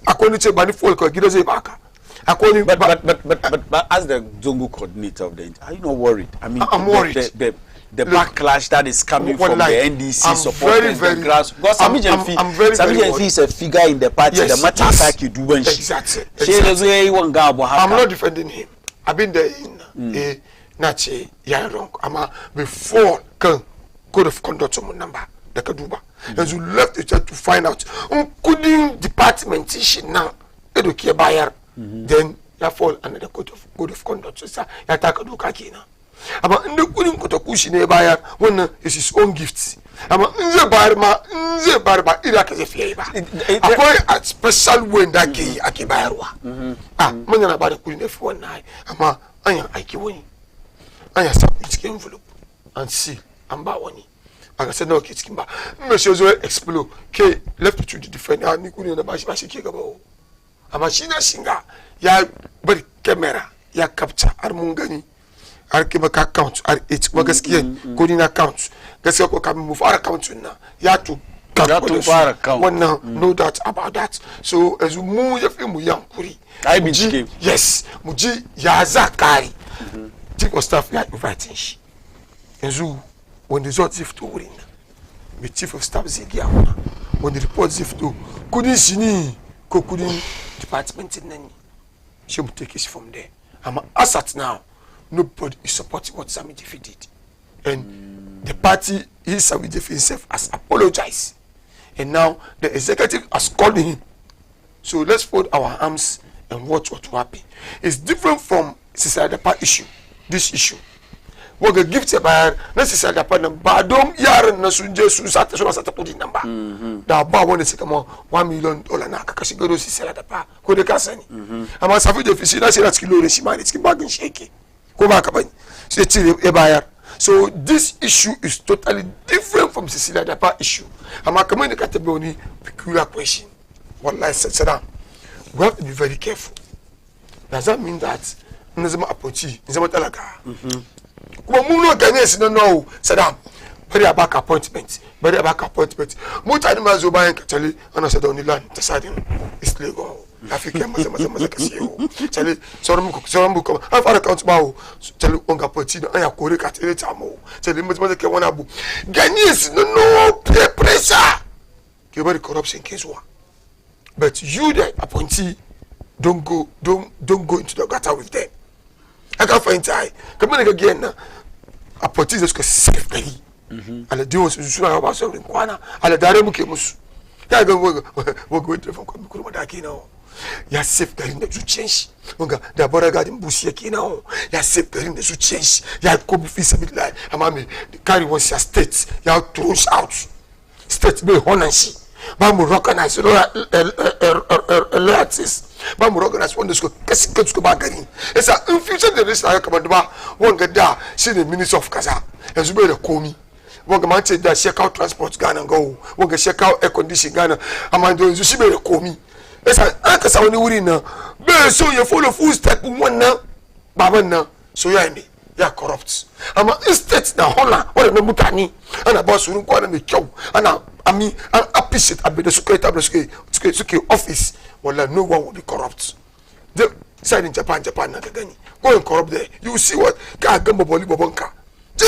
Akwai ni ce bani fuel ko gida zai baka. Akwai ni but as the Zongo coordinator of the, are you not worried? I mean, I'm worried. The backlash that is coming from the NDC supporters, very, the grass. Because Sami Jefi is a figure in the party. Yes, the matter like you do when exactly. I'm not defending him. I've been there in Nache Yarong. I'm before code of conduct on number the Kaduba. And you left it to find out couldn't department now educate buyer then you fall under the code of conduct. So you attack Dukakina. Ama inda kudin ku ta kushi ne bayar wannan is his own gifts. Ama in zai bayar ba ira ka zai fiye ba. Akwai a special way da ke ake bayarwa. Mun yana ba da kudi ne fi wannan amma an yi aiki wani. An ya sa cikin envelope and seal an ba wani. Aka san nawa ke cikin ba. In me shi zo explode ke left to the defender ni kudi na ba shi ke gaba o. Amma shi na shinga ya bari camera ya capture har mun gani. Har ke baka account har it kuma gaskiya kudi na account gaskiya ko kamin mu fara account na ya to fara count. Wannan no doubt about that. So as mu ya fi mu yankuri. Ai bincike. Yes, mu ji ya za kare. Chief of staff ya invite shi. Yanzu when the result zai fito wurin nan, the chief of staff zai gaya mana. When the report zai fito, kudin shi ne ko kudin department nan ne. She will take it from there. As at now, nobody is supporting what Sami Jefi did. And the party, Sami Jefi himself, has apologized. And now the executive has called him. So let's fold our arms and watch what will happen. It's different from Sisadapa issue, this issue. What the gift about necessary partner, but don't yar na sunje su sata so sata put number. Da ba wona se kama $1 million na kakashi gado si sala da pa ko de kasani. Ama safi de fisi na se na kilo re shi mani cikin bagin sheke. Ko ba ka bani. Sai cire e bayar. So this issue is totally different from Cecilia Dapa issue. Ama kamar da ka tabe wani peculiar question. Wallahi Saddam, we have to be very careful. Does that mean that nzama approach, nzama talaka? Kuma mu no Ghanaians no know Saddam bari a back appointment mutane ma zo bayan ka tale ana sada wani land ta sadin is legal Africa maza ka siyo tale sauran mu kuma an fara count ba o tale onga party na aya kore ka tale ta mu tale maza ke wani abu Ghanaians no know peer pressure ke bari corruption ke zuwa but you the appointee don't go into the gutter with them. I can't find time. Come on again now. Appointee is just safe gari. Ala diwo su suna ba su rin kwana. Ala dare muke musu. Ya ga wo go telefon ko mikuru da ke nawo. Ya safe gari da zuciyan shi. Wanga da bara gadin busi yake nawo. Ya safe gari da zuciyan shi. Ya ko bu fi sabillahi. Amma me carry one state. Ya throw out. State be honan shi. Ba mu recognize loyalties. Ba mu recognize wanda suka kasance suka ba gari. Yasa in future da risa kamar ba wanga da shine minister of kaza. Yanzu bai da komi. Wanga man ce da shekau transport Ghana go. Wanga shekau air condition Ghana. Amma yanzu shi bai da komi. Yasa an ka sa wani wuri na bai so ya follow full step wannan baban nan so ya ne ya corrupt. Amma instead na hola wannan mutane ana ba su rin kwana mai kyau ana an appreciate abin da suka yi tabbata suke office wala no one will be corrupt. The side in Japan na ka gani go and corrupt there you see what ka gamba boli bobonka je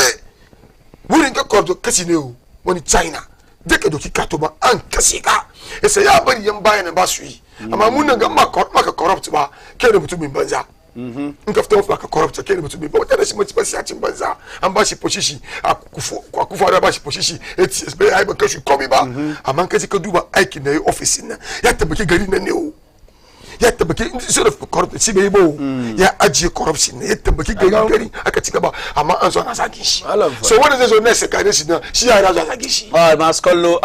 wurin ka corrupt kashi ne o wani China je ka doki ka to ba an kashi ka yasa ya bari yan bayan ba su yi amma mun nan ga maka corrupt ba kai da mutumin banza in ka fita ka corrupt kai da mutumin ba wata da shi mutum sai cin banza an ba shi position a kufa da ba shi position ATS bai ai ba kashi komai ba amma kaji ka duba aikin da yi office nan ya tabbaki gari nan ne o ya tabbaki instead of corrupt shi bai bo ya ajiye corruption ne ya tabbaki gari aka ci gaba amma an zo na zagi shi so wanda zai zo ne sai kare shi na shi ya razo zagi shi masu kallo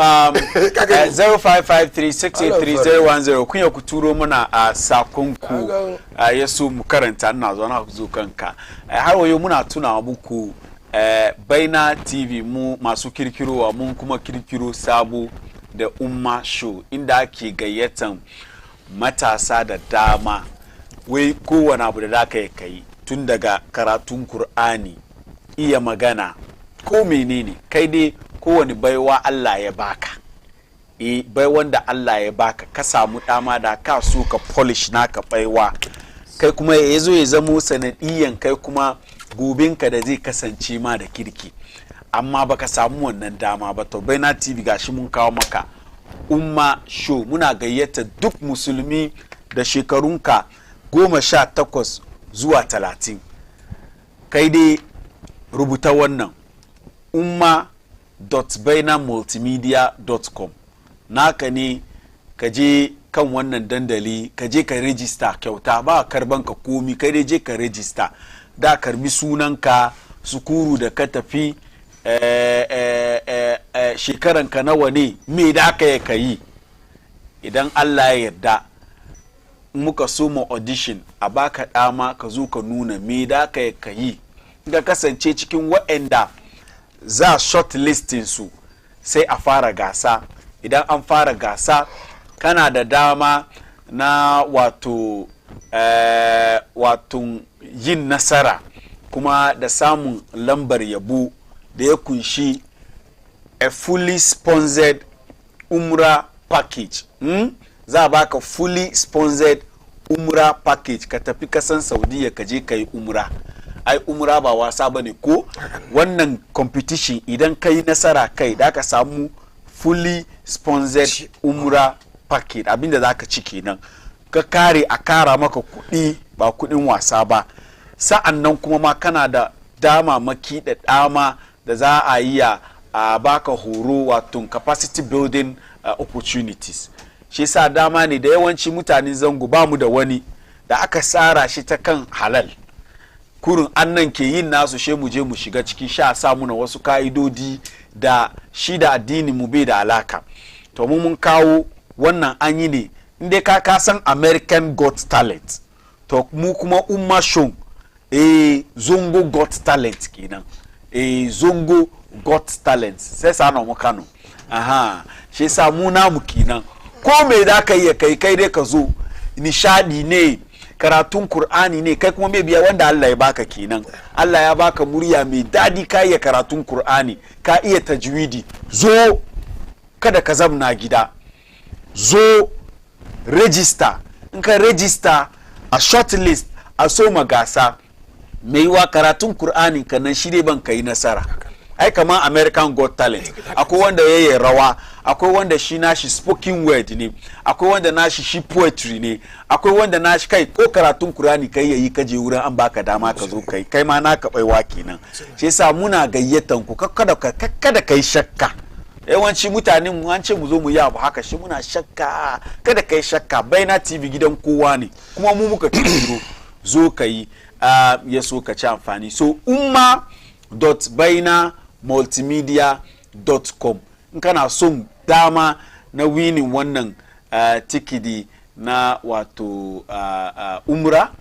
0553683010 kun ya ku turo mana a sakonku ya so mu karanta ina zo na zo kanka har wayo muna tuna muku Baina TV mu masu kirkirowa mun kuma kirkiro sabo da Umma Show inda ake gayyatan matasa da dama wai kowane abu da za ka yi tun daga karatun Kur'ani iya magana ko menene kai dai kowane baiwa Allah ya baka baiwan da Allah ya baka ka samu dama da ka so ka polish naka baiwa kai kuma ya zo ya zamo sanadiyan kai kuma gobinka da zai kasance ma da kirki amma baka samu wannan dama ba to Baina TV gashi mun kawo maka Umma Show muna gayyata duk musulmi da shekarunka 18 zuwa 30 kai dai rubuta wannan umma.bainamultimedia.com naka ne ka je kan wannan dandali ka je ka register kyauta ba karban ka komi kai dai je ka register da karbi sunanka sukuru da ka tafi shekaranka nawa ne me da ka yi idan Allah ya yarda muka so mu audition a baka dama ka zo ka nuna me da ka yi ga kasance cikin waɗanda za shortlisting su sai a fara gasa idan an fara gasa kana da dama na wato yin nasara kuma da samun lambar yabo da ya kunshi a fully sponsored umra package. Za a baka fully sponsored umra package ka tafi kasan Saudiya ka je kai umra. Ai umra ba wasa bane ko wannan competition idan kai nasara kai da ka samu fully sponsored umra package abinda za ka ci kenan ka kare a kara maka kuɗi ba kuɗin wasa ba. Sa'an nan kuma ma kana da damamaki da dama da za a yi a baka horo wato capacity building opportunities. Shi sa dama ne da yawanci mutanen zango ba mu da wani da aka tsara shi ta kan halal kurin annan ke yin nasu she mu je mu shiga ciki sha sa muna wasu ka'idodi da shi da addini mu bai da alaka. To mun kawo wannan an yi ne inda ka san American Got Talent to mu kuma umma show zongo Got Talent kenan zongo Got Talent sai sa na mu Kano shi sa mu namu kenan ko me da ka yi kai dai ka zo nishadi ne karatun Kur'ani ne kai kuma mai biya wanda Allah ya baka kenan. Allah ya baka murya mai dadi ka iya karatun Kur'ani ka iya tajwidi zo kada ka zamna gida zo register in ka register a shortlist a so magasa mai wa karatun Kur'ani ka nan shi dai ban kai nasara. Ai kamar American Got Talent akwai wanda yayi rawa akwai wanda shi nashi spoken word ne akwai wanda nashi shi poetry ne akwai wanda nashi kai ko karatun Qur'ani kai yayi kaje wurin an baka dama ka zo kai ma naka baiwa kenan. Shi yasa muna gayyatan ku kada kai shakka. Yawanci mutanen mu an ce mu zo mu yi abu haka shi muna shakka kada kai shakka. Baina TV gidan kowa ne kuma mu muka turo zo kai ya so ka ci amfani. So umma.bainamultimedia.com in kana son dama na winning wannan tikidi na wato umra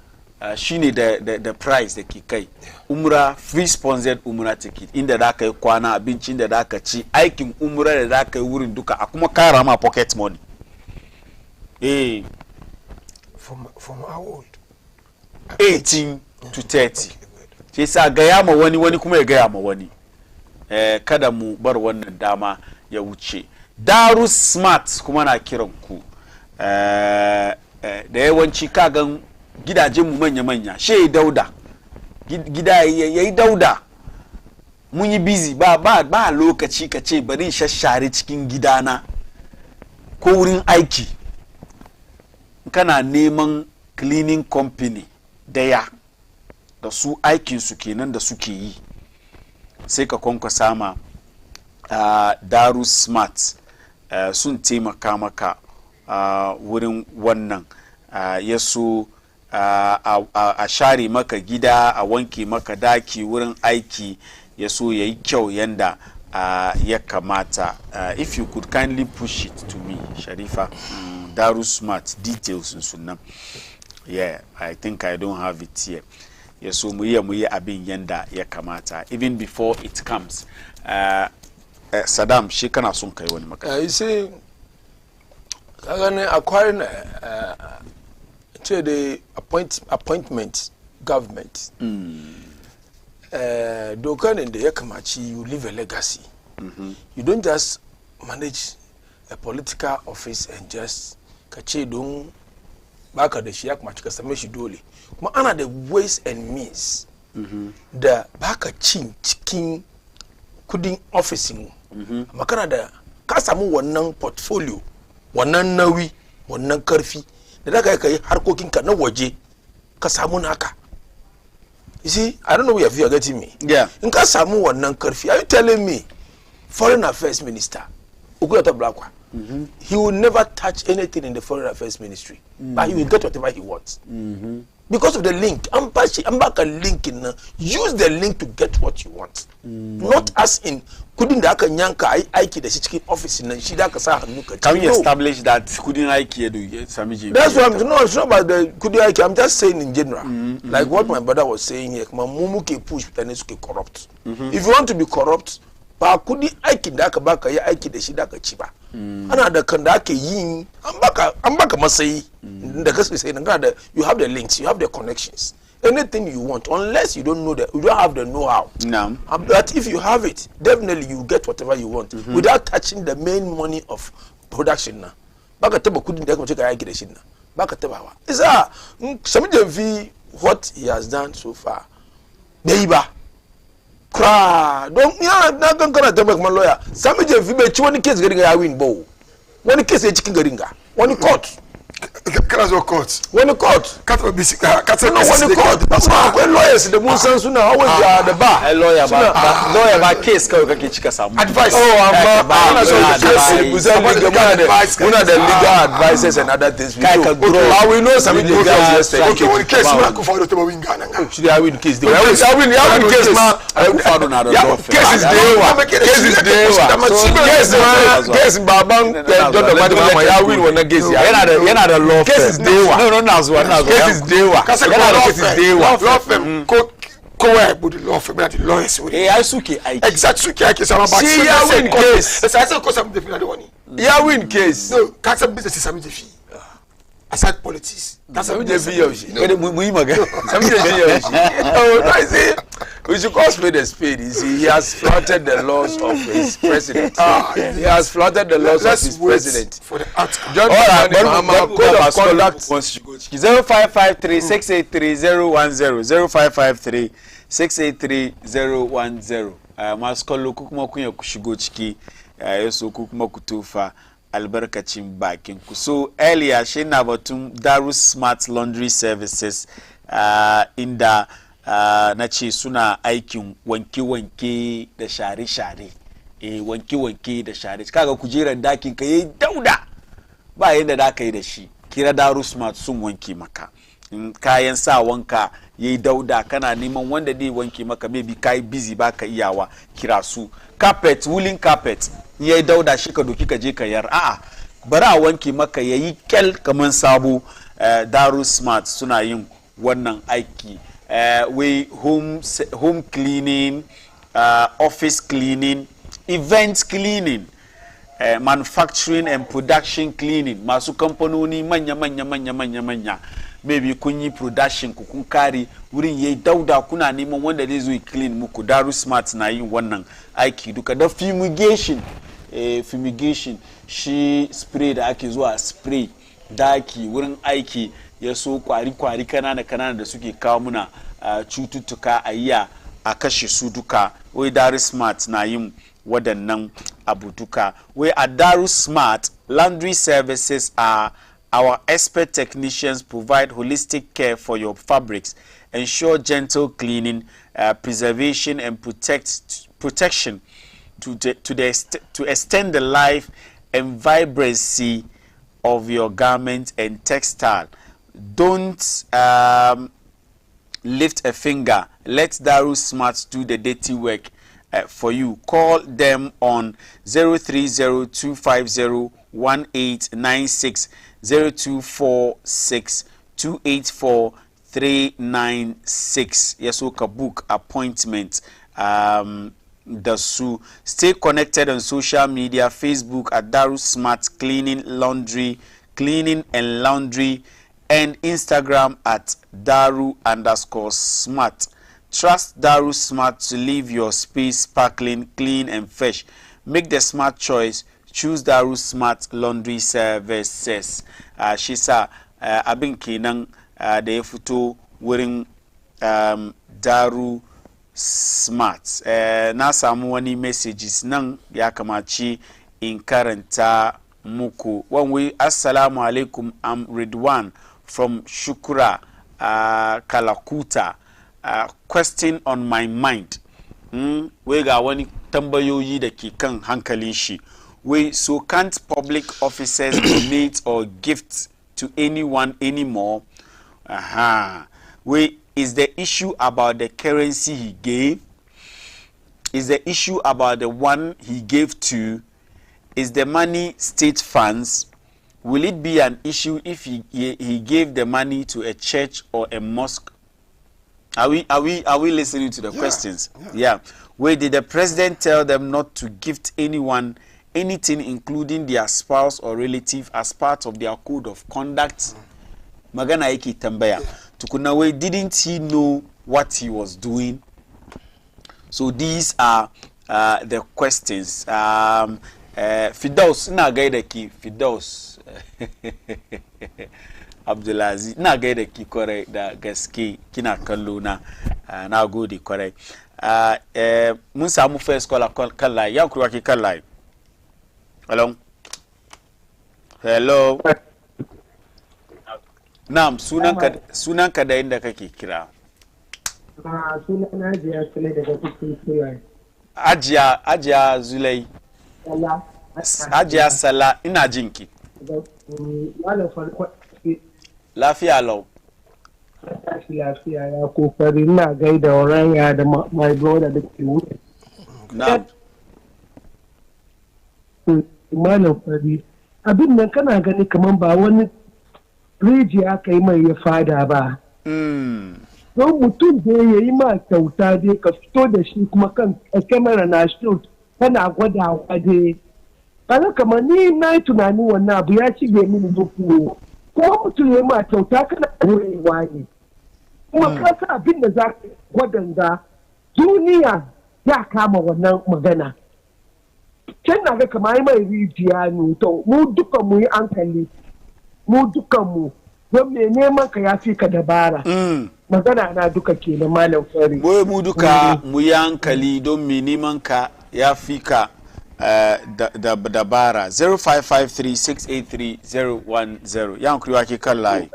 shine da price da ke kai umra free sponsored umra ticket inda da ka yi kwana abincin da da ka ci aikin umra da da ka yi wurin duka a kuma kara ma pocket money from how old? 18 to 30 sai sa gaya ma wani kuma ya gaya ma wani kada mu bar wannan dama ya wuce. Darus Smart kuma na kiran ku da yawanci kagan gidajenmu manya-manya she dauda gida yayi dauda mun yi busy ba lokaci ka ce bari shashare cikin gidana ko wurin aiki kana neman cleaning company daya da su aikin su kenan da suke yi sai ka kwankwasa ma Darus Smart sun taimaka maka wurin wannan ya so a share maka gida a wanke maka daki wurin aiki ya so ya yi kyau yanda ya kamata. If you could kindly push it to me Sharifa. Darus Smart details sunan. Yeah, I think I don't have it here. Ya so mu yi abin yanda ya kamata even before it comes. Saddam shi kana son kai wani maka. You see kaga ne acquiring to the appointment government dokan da ya kamaci you leave a legacy. You don't just manage a political office and just ka ce don baka da shi ya kamaci ka same shi dole kuma ana da ways and means da baka cin cikin kudin officing makana da ka samu wannan portfolio wannan nauyi wannan karfi da daga kai harkokin ka na waje ka samu naka. You see, I don't know if you are getting me. Yeah. In ka samu wannan karfi, are you telling me foreign affairs minister Ugulata Blakwa he will never touch anything in the foreign affairs ministry but he will get whatever he wants because of the link. I'm back a link in use the link to get what you want. Not as in couldn't da aka yanka aiki da shi cikin office nan shi da ka sa hannu ka. Can we establish that couldn't aiki do Samiji? That's what I'm no, it's not about the couldn't aiki. I'm just saying in general. Like what my brother was saying here, mamumu ke push mutane suke corrupt. If you want to be corrupt, ba kudi aikin da aka baka ya aiki da shi da ka ci ba. Ana da kan da ake yin an baka masayi da ka sai nan da you have the links, you have the connections. Anything you want, unless you don't know that you don't have the know-how. No. But if you have it, definitely you get whatever you want without touching the main money of production na baka taba kudin da kuma ka yaki da shi na baka tabawa isa sami jamfi what he has done so far bai ba kra don ya na kankana taba kuma lawyer sami jamfi bai ci wani case garin ya win ba wani case ya cikin garin ga wani court kana zo court wani court kata bisi kata no wani court amma akwai lawyers da mun san suna always da ba lawyer ba case kawai kake cika samu advice amma ana so case kusan muna da legal advices and other things kai ka grow we know some legal yesterday okay one case ma ku faro to ba win gana nga should I win case I win case ma ku faro na da law cases dewa case baban don da madama ya win wannan case yana da law cases dewa no na zuwa cases dewa yana da cases dewa law firm ko where but the law firm the lawyers with ai suke aiki exact suke aiki sama ba see ya win case sai sai ko some defina da wani ya win case no ka san business sami defi aside politics ka sami defi yau shi kada mu yi magana sami defi yau shi oh I say we should call spade a spade. You see, he has flouted the laws of his president. He has flouted the laws of his president. For the outcome. John Mahama, code of conduct. 0553-683-010 0553-683-010 maskolo kuma kunya ku shigo ciki yaso ku kuma ku tofa albarkacin bakin ku. So earlier shi na batun Daru Smart Laundry Services inda na ce suna aikin wanke-wanke da share-share wanke-wanke da share kaga kujeran dakin ka yayi dauda ba yanda da ka yi da shi kira Daru Smart sun wanke maka kayan sa wanka yayi dauda kana neman wanda dai wanke maka maybe kai busy baka iyawa kira su carpet woolen carpet yayi dauda shi ka doki ka je ka yar a'a bara wanke maka yayi kel kaman sabo Daru Smart suna yin wannan aiki we home cleaning, office cleaning, event cleaning, manufacturing and production cleaning. Masu kamfanoni manya maybe kun yi production ku kun kare wurin yayi dauda kuna neman wanda zai zo clean muku. Daru Smart na yin wannan aiki duka da fumigation fumigation shi spray da ake zuwa spray daki wurin aiki ya so kwari kanana da suke kawo muna cututtuka a kashe su duka. Wai Daru Smart na yin wadannan abu duka. Wai a Daru Smart Laundry Services are our expert technicians provide holistic care for your fabrics, ensure gentle cleaning, preservation and protection to extend the life and vibrancy of your garment and textile. Don't lift a finger. Let Daru Smart do the dirty work for you. Call them on 030-250-1896, 0246-284-396. Yes, we can book appointment. Stay connected on social media, Facebook at Daru Smart Cleaning and Laundry, and Instagram at Daru_Smart. Trust Daru Smart to leave your space sparkling, clean and fresh. Make the smart choice. Choose Daru Smart Laundry Services. Shi sa abin kenan da ya fito wurin Daru Smart. Na samu wani messages nan ya kamaci in karanta muku. One way, assalamu alaikum, I'm Ridwan from Shukura, Kalakuta. Question on my mind. We ga wani tambayoyi da ke kan hankalin shi. So can't public officers donate or gift to anyone anymore? Is the issue about the currency he gave? Is the issue about the one he gave to? Is the money state funds? Will it be an issue if he gave the money to a church or a mosque? Are we listening to the questions? Yeah. Where did the president tell them not to gift anyone anything, including their spouse or relative, as part of their code of conduct? Magana yake tambaya. Tukuna way, didn't he know what he was doing? So these are the questions. Fidaus ina gaida ki Fidaus Abdulaziz ina gaida ki kwarai da gaske kina kallo na na gode kwarai mun samu first caller kan line ya kuwa ki kan line hello Naam, sunanka da inda kake kira. Sunan Hajiya Zulai daga cikin Surai. Hajiya Zulai. Hajiya Sala, ina jinki. Lafiya lau. Lafiya ya kokari ina gaida Oranya da my brother da ke wuri. Na'am. Malam Fari, abin nan kana gani kaman ba wani rijiya aka yi mai ya fada ba. Don mutum da ya yi ma kyauta dai ka fito da shi kuma kan kamera na shoot kana gwadawa dai. Kana kamar ni na yi tunani wannan abu ya shige mini zuku. Ko mutum ya yi ma kyauta kana goyewa ne. Kuma ka sa abin da za ka gwadanda duniya ya kama wannan magana. Can na ga kamar yi mai rijiya ne to mu duka mu yi hankali. Mu dukanmu don me neman ka ya fi ka dabara. Magana na duka ke na Malam Fari. Boye mu duka mu yi hankali don me neman ka ya fi ka dabara. 0553-683-010 yan kuriwa ke kan layi.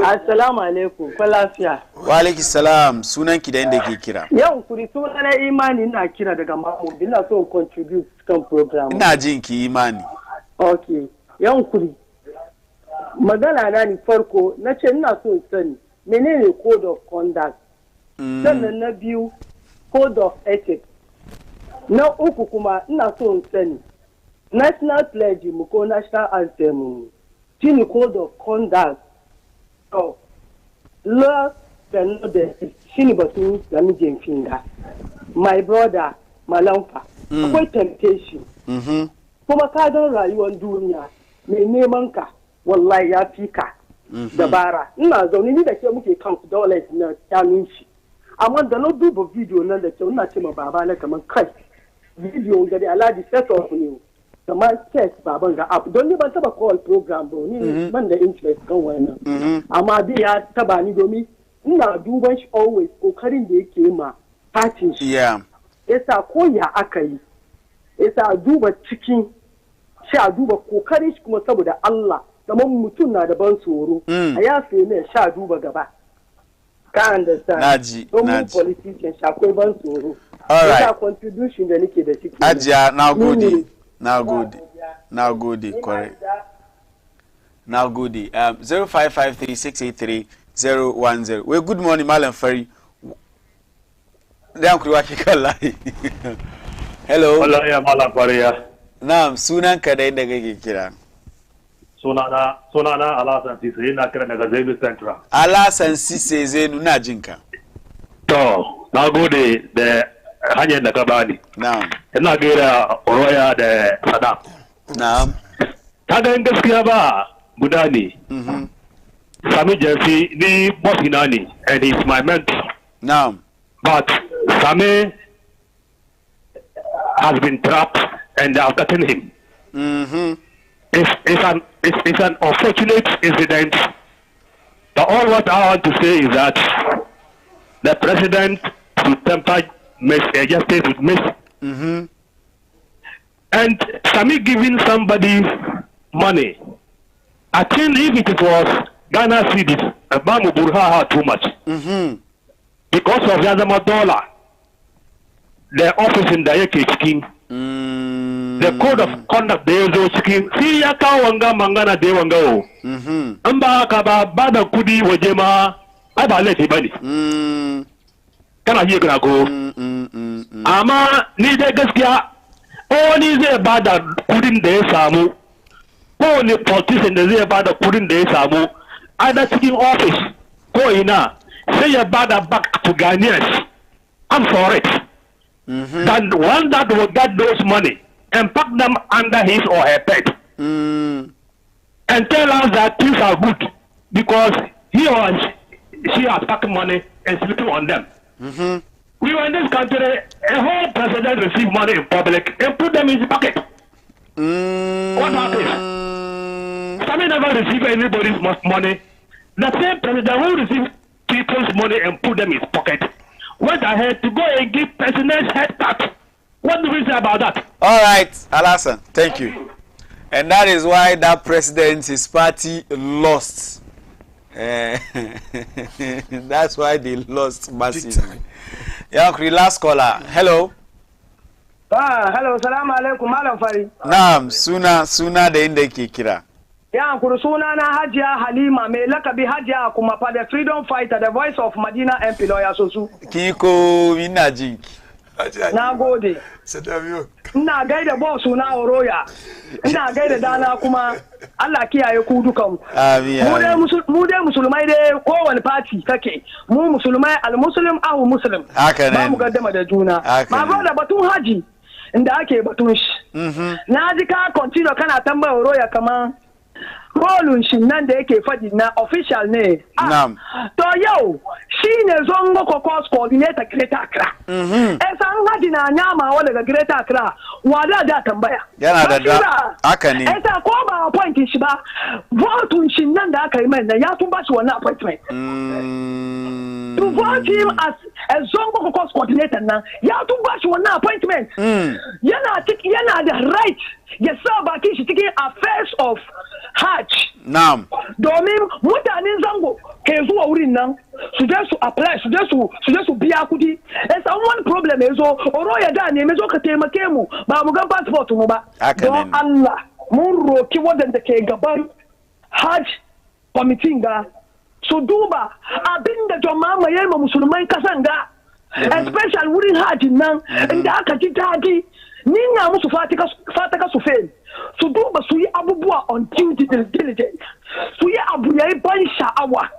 Assalamu alaikum, kwa lafiya. Wa alaiki salam, sunan ki da inda ke kira. Yan kuri sunan na Imani na kira daga Mamu, ina so contribute kan program. Ina jin ki Imani. Okay, yan kuri. Magana na ni farko na ce ina so sani menene code of conduct. Sannan na biyu code of ethics. Na uku kuma ina so sani national pledge mu ko national anthem mu shine code of conduct. So, love and the shini batu da mijin finga. My brother Malamfa, akwai temptation. Kuma ka don rayuwar duniya mai neman ka wallahi ya fi ka dabara. Ina zaune ni da ke muke kan dollars na kyanin shi. Amma da na duba video nan da kyau ina ce ma baba na kaman kai video da Alhaji set off ne. Kamar test baban ga app don ni ban taba call program ba ni ban da interest kan wannan. Amma dai ya taba ni domin ina duban shi always kokarin da yake ma fatin shi. Yasa ko ya aka yi. Yasa duba cikin shi a duba kokarin shi kuma saboda Allah kamar mutum na da ban tsoro a yafe ne sha duba gaba. Ka understand? Naji. Don mu politician sha akwai ban tsoro. Alright. Yasa contribution da nake da shi. Ajiya na gode correct. Na gode 0553-683-010. Well, good morning Malam Fari. Dan kuriwa ke kan layi. Hello. Allah ya Malam Fari ya. Na'am, sunan ka da inda kake kira. Sunana Alasan Sise ina kira daga Zenu Central. Alasan Sise Zenu na jinka. To, na gode da hanyar da ka bani. Na'am. Ina gaira Oroya da Sadam. Na'am. Ta ga gaskiya ba guda ne. Sami Jansi ni boss ina ne and he's my mentor. Na'am. But Sami has been trapped and they have gotten him. It's an unfortunate incident. But all what I want to say is that the president should temper justice with mercy. And Sami giving somebody money. I think if it was Ghana cedis, Bamu Burha too much. Because of Yazama dollar, the office in Dayake Chikin, the code of conduct they zo Chikin, see Yaka Wanga Mangana de Wangao. Amba Kaba Bada Kudi Wajema, Aba Leti Bani. Kana hiyo kuna go. Ama ni da gaskiya wani zai bada kudin da ya samu ko ne politician da zai bada kudin da ya samu ana cikin office ko ina sai ya bada back to Ghanaians. I'm for it. Then one that will get those money and pack them under his or her bed and tell us that things are good because he or she has packed money and sleeping on them. We were in this country, a whole president received money in public and put them in his pocket. What happens? Sami never receive anybody's money. The same president who received people's money and put them in his pocket went ahead to go and give president's head cut. What do we say about that? All right, Alasan, thank you. And that is why that president, his party lost. That's why they lost massively. Yeah, last caller. Hello. Hello, salamu alaikum, Malam Fari. Naam, suna da inda yake kira. Ya kuru suna na Hajiya Halima mai lakabi Hajiya kuma fa the freedom fighter, the voice of Madina MP lawyer Sosu. Kiko ina jinki. Na gode. Ina gaida boss na Oroya. Ina gaida dana kuma Allah kiyaye ku dukan. Amin. Mu dai musulmai dai kowane party kake. Mu musulmai al-muslim ahu muslim. Haka ne. Ba mu gaddama da juna. Ma da batun haji inda ake batun shi. Na ji ka continue kana tambaya Oroya kaman rolun shi nan da yake fadi na official ne. Na'am. To yau shine zongo kokos coordinator Greater Accra. San haji na nyama wa daga Greater Accra wada da tambaya. Yana da haka ne. Esa ko ba appoint shi ba vote shi nan da aka yi mai ya tun ba shi wannan appointment. To vote him as a zongo kokos coordinator nan ya tun ba shi wannan appointment. Yana da right ya sa bakin shi cikin affairs of Hajj. Na'am. Domin mutanen zango ke zuwa wurin nan su je su apply su je su biya kudi. San wani problem yazo Oroya da ne mezo ka taimake mu ba mu ga passport mu ba. Don Allah mun roki wadanda ke gaban Hajj committee ga su duba abinda jama'a mai ma musulmai kasan ga. Especially wurin Hajj nan inda aka ji dadi ni na musu fataka su fail. Su duba su yi abubuwa on due diligence, su yi abu yayi ban sha'awa,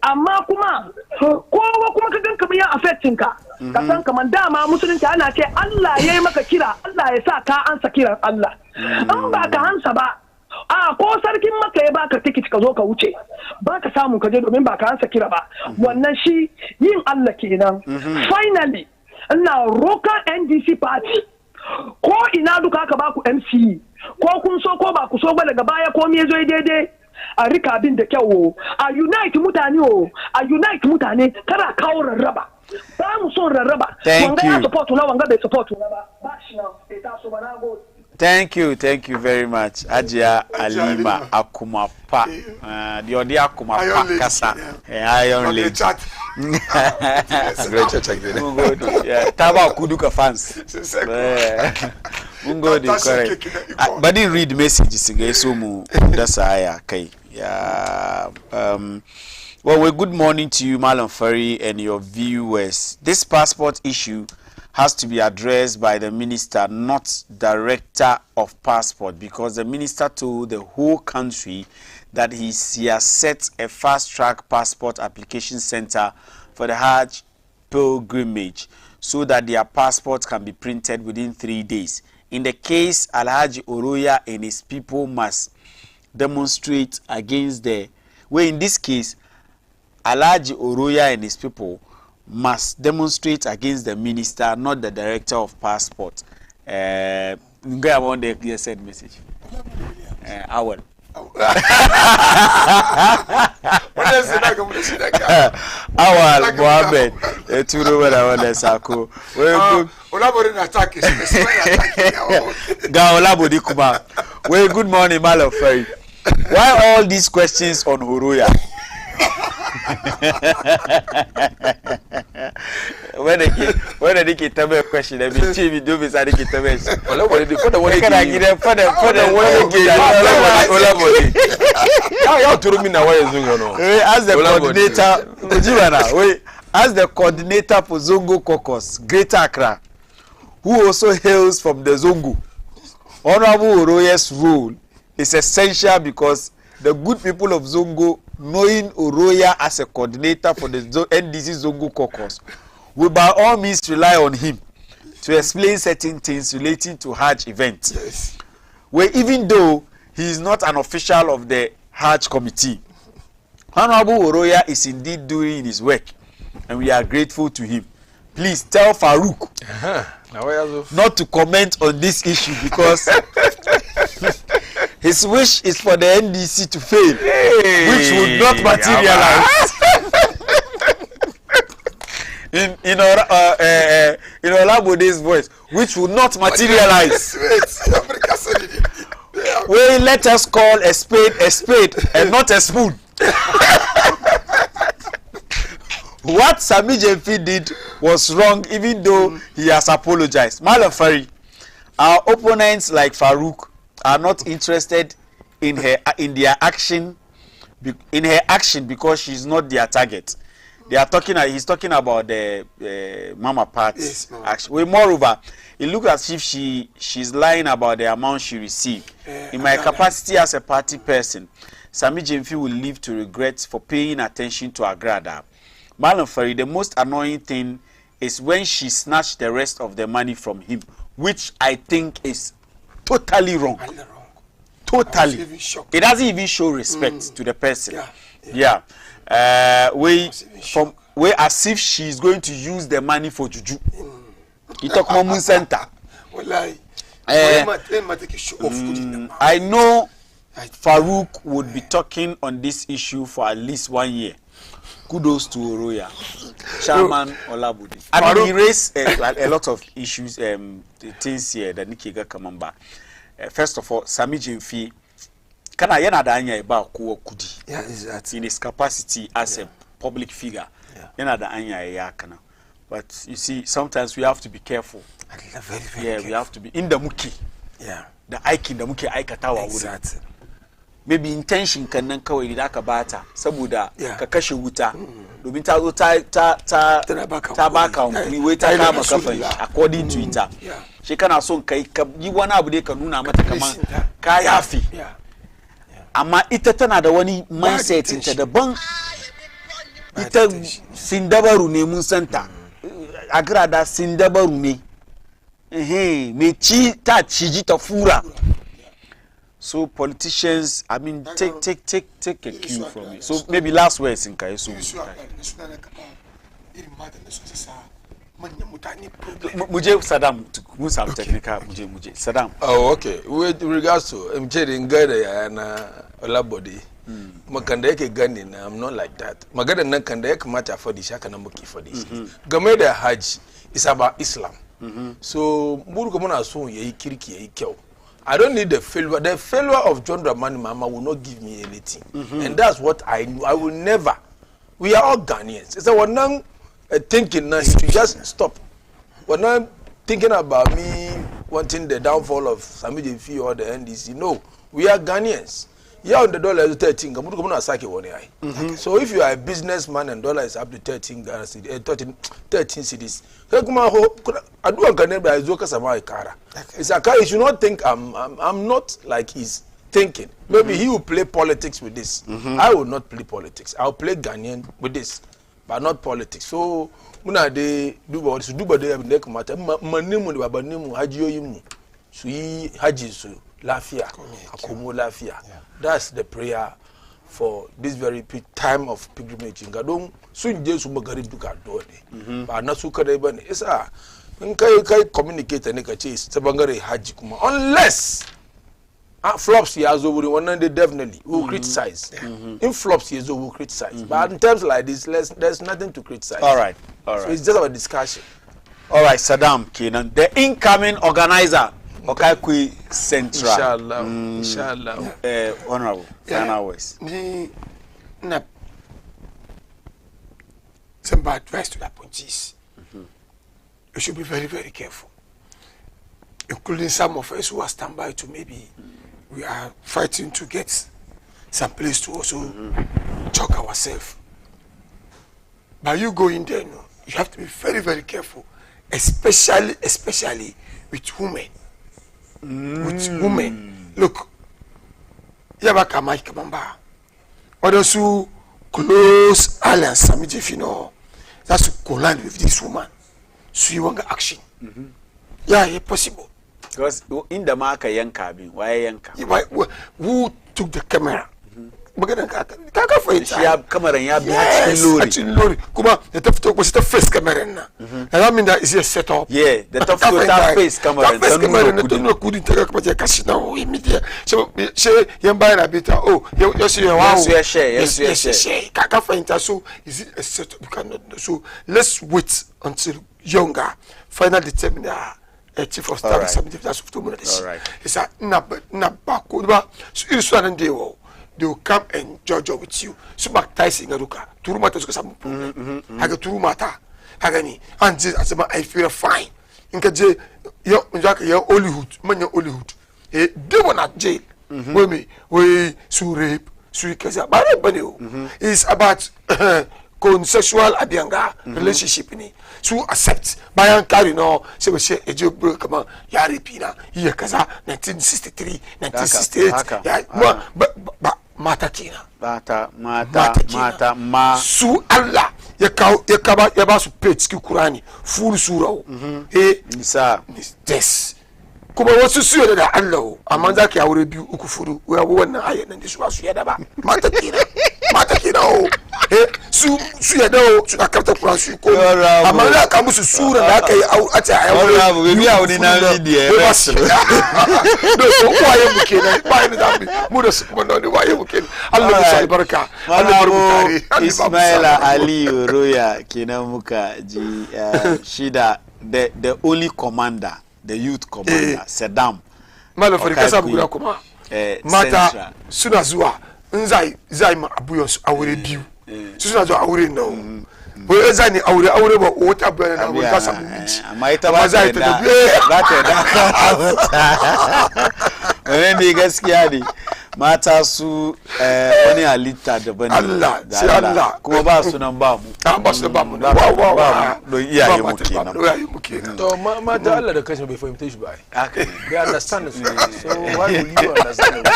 amma kuma kowa kuma ka gan kamar ya affecting ka san kamar dama musulunci ana ce Allah ya yi maka kira, Allah ya sa ka ansa kiran Allah. An ba ka ansa ba ko sarkin maka ya baka ticket ka zo ka wuce ba ka samu ka je domin ba ka ansa kira ba, wannan shi yin Allah kenan. Finally ina roka NDC party ko ina duka ka baku MC ko kun so ko ba ku so ba daga baya ko me zo daidai a rika bin da kyau a unite mutane kada kawo rarraba ba mu son rarraba wanga ya support na wanga bai support na ba shi na ita so bana go. Thank you very much. Ajia Alima Akumapa. The Odi Akumapa Kasa. Iron Lady. Great church like that. Yeah, Taba Kuduka fans. Mungo correct. But didn't read messages again so mu that's kai. Yeah. Well, good morning to you, Malam Fari, and your viewers. This passport issue has to be addressed by the minister, not director of passport, because the minister told the whole country that he has set a fast-track passport application center for the Hajj pilgrimage so that their passports can be printed within 3 days. In the case, Alhaji Oroya and his people must demonstrate against in this case, Alhaji Oroya and his people must demonstrate against the minister, not the director of passport. I want the clear send message. Awal. Awal Mohammed. Turo wala wala sako. Olabori na attack is. Ga olabodi kuma. Well, good morning, Malam Fari. Why all these questions on Oroya? When they get a question, I mean, Chief, do this. I think it's a mess. As the coordinator for Zongo Caucus, Greater Accra, who also hails from the Zongo, Honorable Oroya's role is essential because the good people of Zongo, knowing Oroya as a coordinator for the NDC Zongo Caucus, will by all means rely on him to explain certain things relating to Hajj events. Yes. Where even though he is not an official of the Hajj committee, Honorable Oroya is indeed doing his work, and we are grateful to him. Please tell Farouk not to comment on this issue because His wish is for the NDC to fail, which would not materialize. in Olabode's voice, which will not materialize. Well, let us call a spade and not a spoon. What Sami Jemfi did was wrong, even though he has apologized. Malam Fari, our opponents like Farouk are not interested in their action, because she's not their target. They are talking. He's talking about the Mama Parts action. Well, moreover, it looks as if she's lying about the amount she received. In my capacity as a party person, Sami Jemfi will live to regret for paying attention to Agrada. Malam Fari, the most annoying thing is when she snatched the rest of the money from him, which I think is totally wrong. Totally. It doesn't even show respect to the person. Yeah. Way as if she's going to use the money for juju. You talk Momun Center. I know Farouk would be talking on this issue for at least 1 year. Kudos to Oroya, Chairman Olabode. I mean, he raised a lot of issues, things here that Nikiga Kamamba. First of all, Sami Jemfi, kana yena da anya eba ko kudi. Yeah, exactly. In his capacity as a public figure, yena da anya ya kana. But you see, sometimes we have to be careful. Very careful. We have to be in the muki. Yeah. The aiki da muke aikatawa wurin. Exactly. Maybe intention kan nan kawai da aka bata saboda ka kashe wuta domin ta zo ta baka wai ta kama kafan according to ita shi kana son kai ka yi wani abu dai ka nuna mata kaman ka yafi amma ita tana da wani mindset ta daban ita sindabaru ne mun santa Agrada sindabaru ne me ci ta ciji ta fura. So politicians, I mean, take a cue from it. So maybe last words in Kayesu. Muje Saddam, Musam technical Muje Saddam. Oh, okay. With regards to Mjedi Ngada and Olabode, Makandeke Gandhi, I'm not like that. Magada Nakandek matter for the Shakanamuki for this. Gameda Hajj is about Islam. So Murukamana so ye kiriki ye kyo. I don't need the failure. The failure of John Dramani Mama will not give me anything. And that's what I knew. I will never. We are all Ghanaians. So we're not thinking now to just stop. We're not thinking about me wanting the downfall of Sami Jemfi or the NDC. No, we are Ghanaians. Yeah, on the dollar is 13. So if you are a businessman and dollar is up to 13 cities, you should not think I'm not like he's thinking. Maybe he will play politics with this. I will not play politics. I'll play Ghanaian with this, but not politics. So muna de duba so duba de make matter manimu de babanimu hajiyo yimu so yi haji so lafia akomo lafia. That's the prayer for this very time of pilgrimage. Ngadon sun je su magari duka dole ba na su kada bane isa in kai communicate ne kace ta bangare haji kuma unless flops here as over one day definitely will criticize. In flops here will criticize. But in terms like this, there's nothing to criticize. All right. So it's just a discussion. All right, Saddam Kenan, the incoming organizer, Okaikui Central. Inshallah. Honorable. Final words. Some bad advice to that point is you should be very, very careful. Including some of us who are standby to maybe we are fighting to get some place to also choke ourselves. By you going there, no, you have to be very, very careful, especially with women. With women, look, Yabaka Mike Kamamba, others who close alliance, Sami Jemfi, no, that's to collide with this woman. So you want action. Yeah, it's possible. Because in the market, Yanka, why Yanka? Who took the camera? maganar ka fahimta shi ya kamaran ya bi cikin lori a cikin lori kuma da ta fito ko ta face kamaran nan I mean that is a setup yeah da ta fito ta face kamaran ta nuna kudin ta kuma je kashi na o media she yan bayana bita oh ya su ya wawo ya share ka fahimta so is it a setup you cannot know so let's wait until younger final determine chief of staff submit that to me this is a na ba ko ba so iri so nan dewo they will come and judge with you so back ties in ruka turuma ta suka samu problem haka turuma ta haka ni an je asema I feel fine in ka je yo njaka yo Hollywood manya Hollywood they were not jail we su rape su kaza ba rape bane o is about consensual abianga relationship ni su accept bayan kari no sai bace eje kama ya ripina iya kaza 1963 1968 ya mata kina mata ma su Allah ya ba su page ki Qur'ani full sura nisa this kuma wasu su yada da Allah amma za ki aure biyu uku furu wannan ayan nan da su ba su yada ba mata kina su yada su na karta Qur'an su ko amma za ka musu sura da aka yi a ta aure babu bibi aure na media ba su da waye mu kenan waye da mu da su kuma ne waye mu kenan Allah ya sa barka Allah ya tare Ismaila Ali Roya kenan muka ji shida the only commander the youth commander Saddam malafari kasa guda kuma mata suna zuwa in zai ma abuyan su aure biyu su suna zuwa aure nan wai zai ne aure ba wata abuyan na aure ka samu miji amma ita ba ta da wani ne gaskiya ne mata su wani halitta daban Allah sai Allah kuma ba su nan ba mu ba su ba mu wa don iyaye mu kenan to mata Allah da kashin bai fahimta shi ba they understand it so why will you understand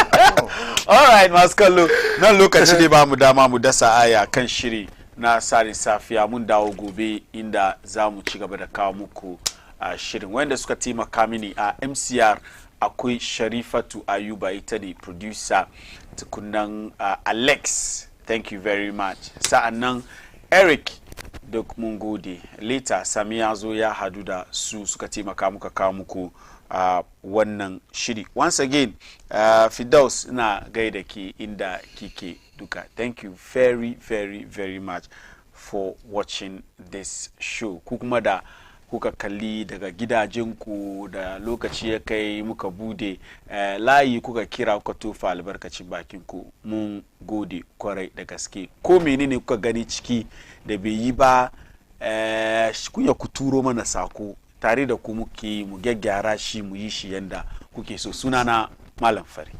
all right masu kallo nan lokaci ne ba mu dama mu dasa aya kan shiri na Tsarin Safiya mun dawo gobe inda za mu ci gaba da kawo muku shirin wanda suka taimaka mini a MCR akwai Sharifatu Ayuba ita ne producer tukunan Alex thank you very much sa'annan Eric duk mun gode later Sami ya zo ya hadu da su suka taimaka muka kawo muku wannan shiri once again Fidaus ina gaida ki inda kike duka thank you very very very much for watching this show ku kuma da kuka kalli daga gidajenku da lokaci ya kai muka bude layi kuka kira kuka tofa albarkacin bakinku mun gode kwarai da gaske ko menene kuka gani ciki da bai yi ba kunya ku turo mana sako tare da ku muke mu gyaggyara shi mu yi shi yanda kuke so sunana Malam Fari